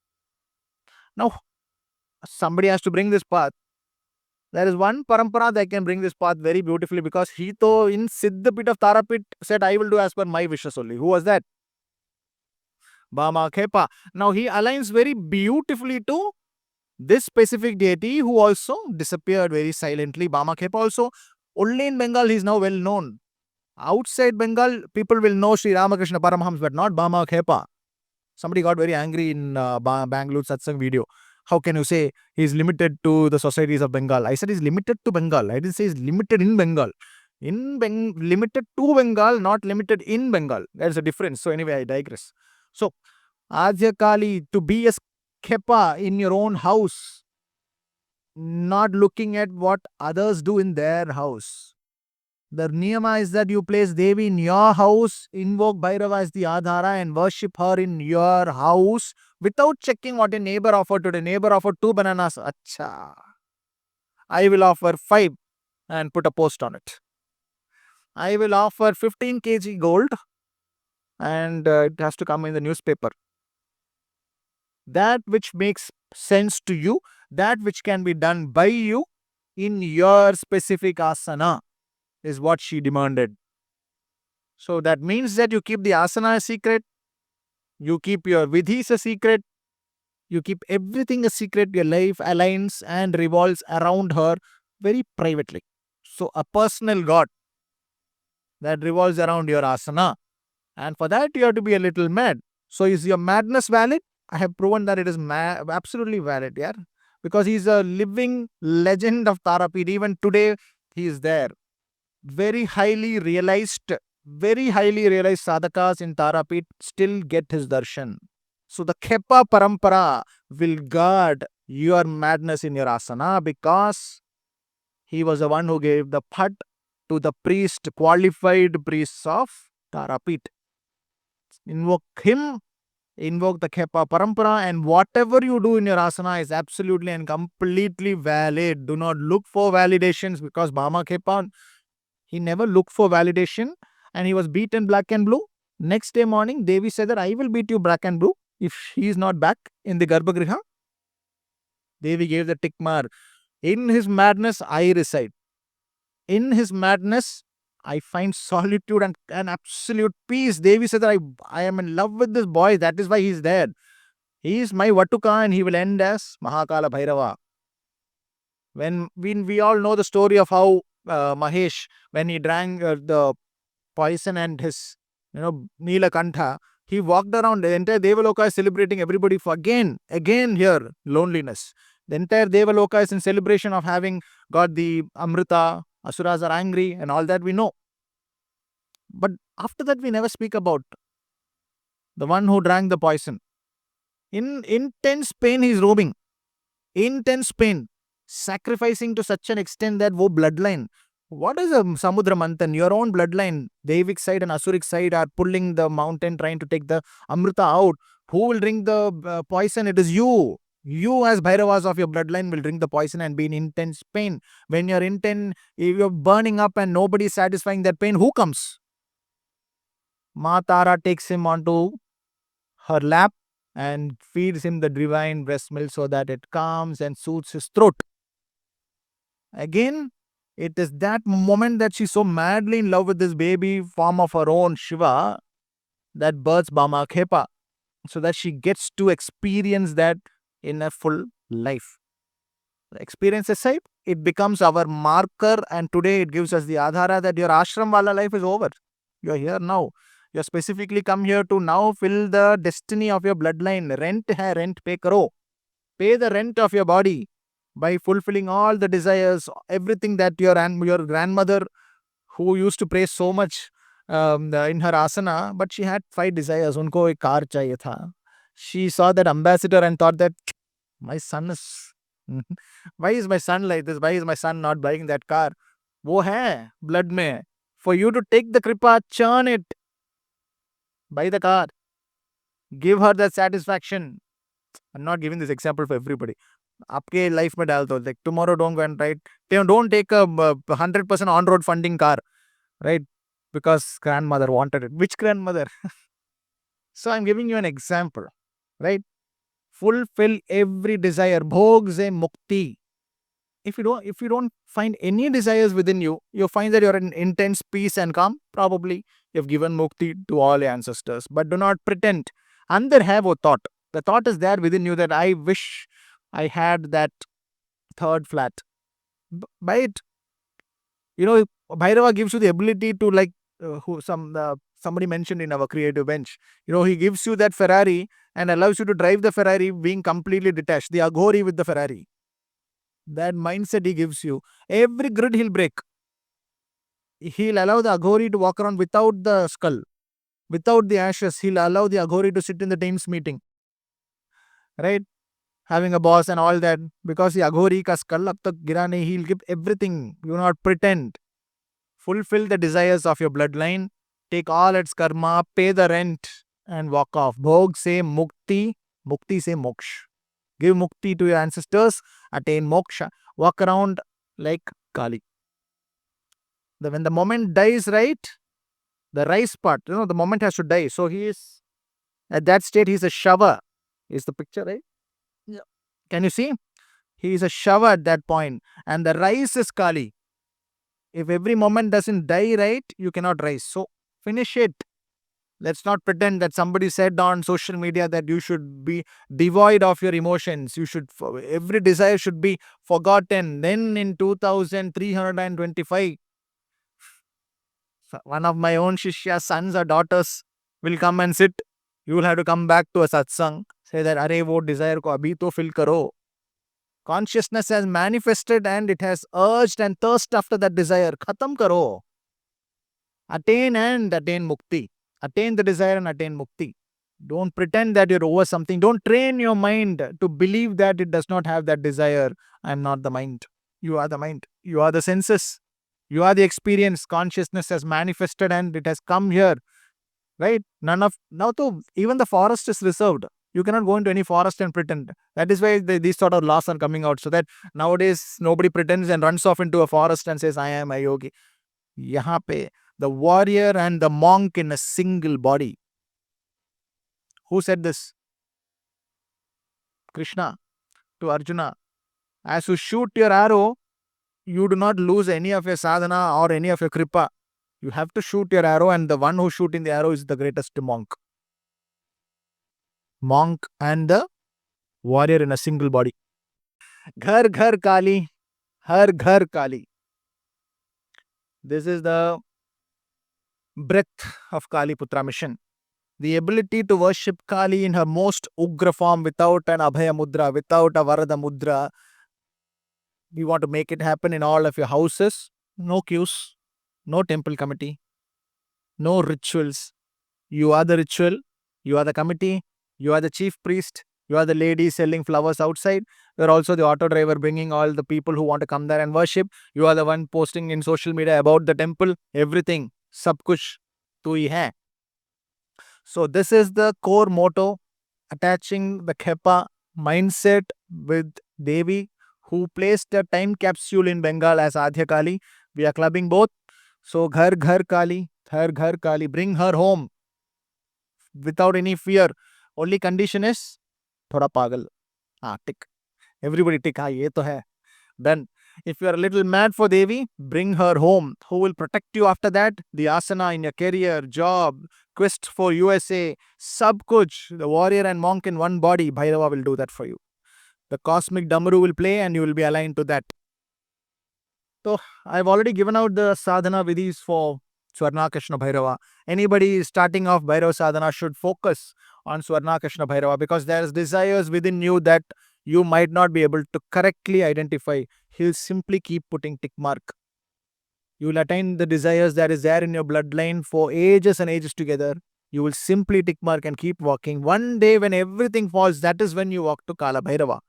Now, somebody has to bring this path. There is one parampara that can bring this path very beautifully because he though in Siddhapit of Tarapit said, I will do as per my wishes only. Who was that? Bama Khyepa. Now he aligns very beautifully to this specific deity who also disappeared very silently. Bama Khyepa also, only in Bengal he is now well known. Outside Bengal, people will know Sri Ramakrishna Paramahams, but not Bama Khyepa. Somebody got very angry in Bangalore Satsang video. How can you say he's limited to the societies of Bengal? I said he's limited to Bengal. I didn't say he's limited in Bengal. Limited to Bengal, not limited in Bengal. There's a difference. So anyway, I digress. So, Adya Kali, to be a Khyepa in your own house, not looking at what others do in their house. The niyama is that you place Devi in your house, invoke Bhairava as the Adhara and worship her in your house without checking what a neighbor offered today. Neighbor offered 2 bananas. Acha. I will offer 5 and put a post on it. I will offer 15 kg gold and it has to come in the newspaper. That which makes sense to you, that which can be done by you in your specific asana is what she demanded. So that means that you keep the asana a secret, you keep your vidhis a secret, you keep everything a secret. Your life aligns and revolves around her very privately. So a personal God that revolves around your asana. And for that you have to be a little mad. So is your madness valid? I have proven that it is absolutely valid, yeah. Because he is a living legend of Tarapit. Even today he is there. Very highly realized sadhakas in Tarapit still get his darshan. So the Khyepa parampara will guard your madness in your asana because he was the one who gave the phat to the priest, qualified priests of Tarapit. Invoke him, invoke the Khyepa parampara, and whatever you do in your asana is absolutely and completely valid. Do not look for validations because Bama Khyepa, he never looked for validation and he was beaten black and blue. Next day morning, Devi said that I will beat you black and blue if he is not back in the Garbhagriha. Devi gave the tick mark. In his madness, I reside. In his madness, I find solitude and absolute peace. Devi said that I am in love with this boy. That is why he is there. He is my Vatuka and he will end as Mahakala Bhairava. When we all know the story of how Mahesh, when he drank the poison and his, Neelakantha, he walked around. The entire Devaloka is celebrating everybody for again here, loneliness. The entire Devaloka is in celebration of having got the Amrita. Asuras are angry and all that we know. But after that, we never speak about the one who drank the poison. In intense pain, he is roaming. Intense pain. Sacrificing to such an extent that wo bloodline. What is a Samudra Manthan? Your own bloodline, Devic side and Asuric side are pulling the mountain, trying to take the Amrita out. Who will drink the poison? It is you. You as Bhairavas of your bloodline will drink the poison and be in intense pain. When you're intense, if you're burning up and nobody is satisfying that pain, who comes? Ma Tara takes him onto her lap and feeds him the divine breast milk so that it calms and soothes his throat. Again, it is that moment that she's so madly in love with this baby form of her own Shiva that births Bama Khyepa, so that she gets to experience that in a full life. The experience aside, it becomes our marker, and today it gives us the adhara that your ashram wala life is over. You're here now. You're specifically come here to now fill the destiny of your bloodline. Rent hai, rent pay karo. Pay the rent of your body by fulfilling all the desires, everything that your grandmother, who used to pray so much in her asana, but she had 5 desires. Unko ek car chahiye tha. She saw that ambassador and thought that my son is why is my son like this? Why is my son not buying that car? वो है blood में है. For you to take the kripa, churn it, buy the car, give her that satisfaction. I'm not giving this example for everybody. आपके life में डाल दो, like tomorrow don't go and don't take a 100% on road funding car, right? Because grandmother wanted it. Which grandmother? So I'm giving you an example, right? Fulfill every desire. Bhog se mukti. If you don't find any desires within you, you'll find that you're in intense peace and calm. Probably you've given mukti to all your ancestors. But do not pretend. Andar hai wo thought. The thought is there within you that I wish I had that third flat. Buy it. Bhairava gives you the ability to, like somebody mentioned in our creative bench. He gives you that Ferrari and allows you to drive the Ferrari being completely detached. The Aghori with the Ferrari. That mindset he gives you. Every grid he'll break. He'll allow the Aghori to walk around without the skull, without the ashes. He'll allow the Aghori to sit in the team's meeting. Right? Having a boss and all that. Because the Aghori ka skull ab tak gira nahi, he'll give everything. Do not pretend. Fulfill the desires of your bloodline. Take all its karma, pay the rent, and walk off. Bhog se mukti, mukti se moksha. Give mukti to your ancestors, attain moksha. Walk around like Kali. When the moment dies, right? The rice part, the moment has to die. So he is, at that state, he's a shava. Is the picture, right? Yeah. Can you see? He is a shava at that point. And the rice is Kali. If every moment doesn't die, right, you cannot rise. So finish it. Let's not pretend that somebody said on social media that you should be devoid of your emotions. Every desire should be forgotten. Then in 2325, one of my own Shishya's sons or daughters will come and sit. You will have to come back to a satsang. Say that, Are, wo desire ko abhi to fill karo. Consciousness has manifested and it has urged and thirst after that desire. Khatam karo. Attain and attain mukti. Attain the desire and attain mukti. Don't pretend that you're over something. Don't train your mind to believe that it does not have that desire. I'm not the mind. You are the mind. You are the senses. You are the experience. Consciousness has manifested and it has come here. Right? Now, even the forest is reserved. You cannot go into any forest and pretend. That is why these sort of laws are coming out. So that nowadays nobody pretends and runs off into a forest and says, I am a yogi. Yahan pe, the warrior and the monk in a single body. Who said this? Krishna to Arjuna. As you shoot your arrow, you do not lose any of your sadhana or any of your kripa. You have to shoot your arrow, and the one who shooting the arrow is the greatest monk. Monk and the warrior in a single body. Ghar ghar Kali, har ghar Kali. This is the breath of Kali Putra mission. The ability to worship Kali in her most ugra form without an Abhaya Mudra, without a Varada Mudra. We want to make it happen in all of your houses. No queues, no temple committee, no rituals. You are the ritual, you are the committee, you are the chief priest, you are the lady selling flowers outside. You are also the auto driver bringing all the people who want to come there and worship. You are the one posting in social media about the temple. Everything, sab kuch tu hi hai. So this is the core motto, attaching the Khyepa mindset with Devi, who placed a time capsule in Bengal as Adhya Kali. We are clubbing both. So, Ghar Ghar Kali, Ghar Kali, bring her home without any fear. Only condition is thoda pagal. Tick. Everybody tick. Ye to hai. Done. If you are a little mad for Devi, bring her home. Who will protect you after that? The asana in your career, job, quest for USA, sab kuch. The warrior and monk in one body. Bhairava will do that for you. The cosmic Damaru will play and you will be aligned to that. So, I've already given out the sadhana vidhis for Swarnakashna Bhairava. Anybody starting off Bhairava sadhana should focus on Swarnakashna Bhairava because there's desires within you that you might not be able to correctly identify. He'll simply keep putting tick mark. You will attain the desires that is there in your bloodline for ages and ages together. You will simply tick mark and keep walking. One day when everything falls, that is when you walk to Kala Bhairava.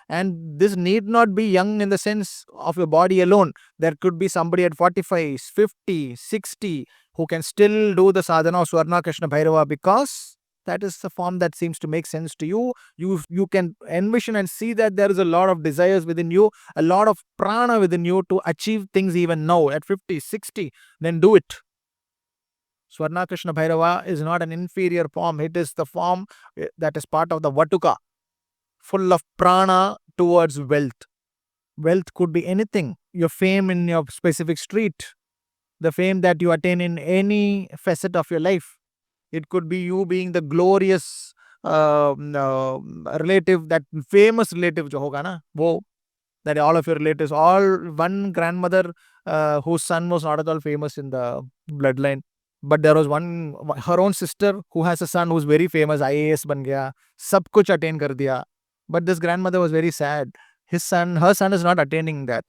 And this need not be young in the sense of your body alone. There could be somebody at 45, 50, 60 who can still do the sadhana of Swarna Krishna Bhairava because that is the form that seems to make sense to you. You can envision and see that there is a lot of desires within you, a lot of prana within you to achieve things even now at 50, 60. Then do it. Swarna Krishna Bhairava is not an inferior form. It is the form that is part of the Vatuka, full of prana towards wealth. Wealth could be anything. Your fame in your specific street, the fame that you attain in any facet of your life. It could be you being the glorious relative, that famous relative jo hoga na, wo, that all of your relatives, all one grandmother whose son was not at all famous in the bloodline. But there was one, her own sister who has a son who's very famous, IAS ban gaya, sab kuch attain kar diya. But this grandmother was very sad. Her son is not attaining that.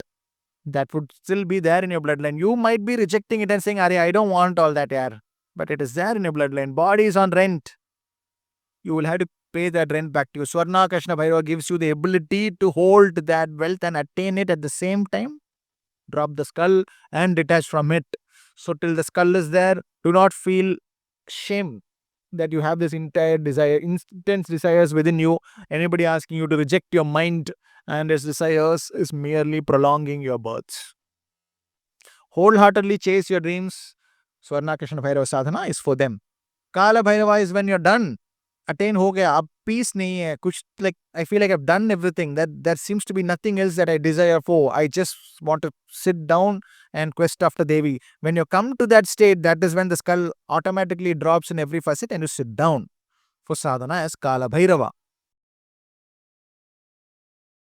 That would still be there in your bloodline. You might be rejecting it and saying, Arey, I don't want all that, yaar. But it is there in your bloodline. Body is on rent. You will have to pay that rent back to you. Swarna Krishna Bhairava gives you the ability to hold that wealth and attain it at the same time. Drop the skull and detach from it. So till the skull is there, do not feel shame that you have this entire desire, intense desires within you. Anybody asking you to reject your mind and its desires is merely prolonging your births. Wholeheartedly chase your dreams. Swarna Krishna Bhairava sadhana is for them. Kala Bhairava is when you're done. Attain ho gaya, ab peace nahi hai. Kuch, like, I feel like I've done everything. That there seems to be nothing else that I desire for. I just want to sit down and quest after Devi. When you come to that state, that is when the skull automatically drops in every facet and you sit down for sadhana as Kala Bhairava.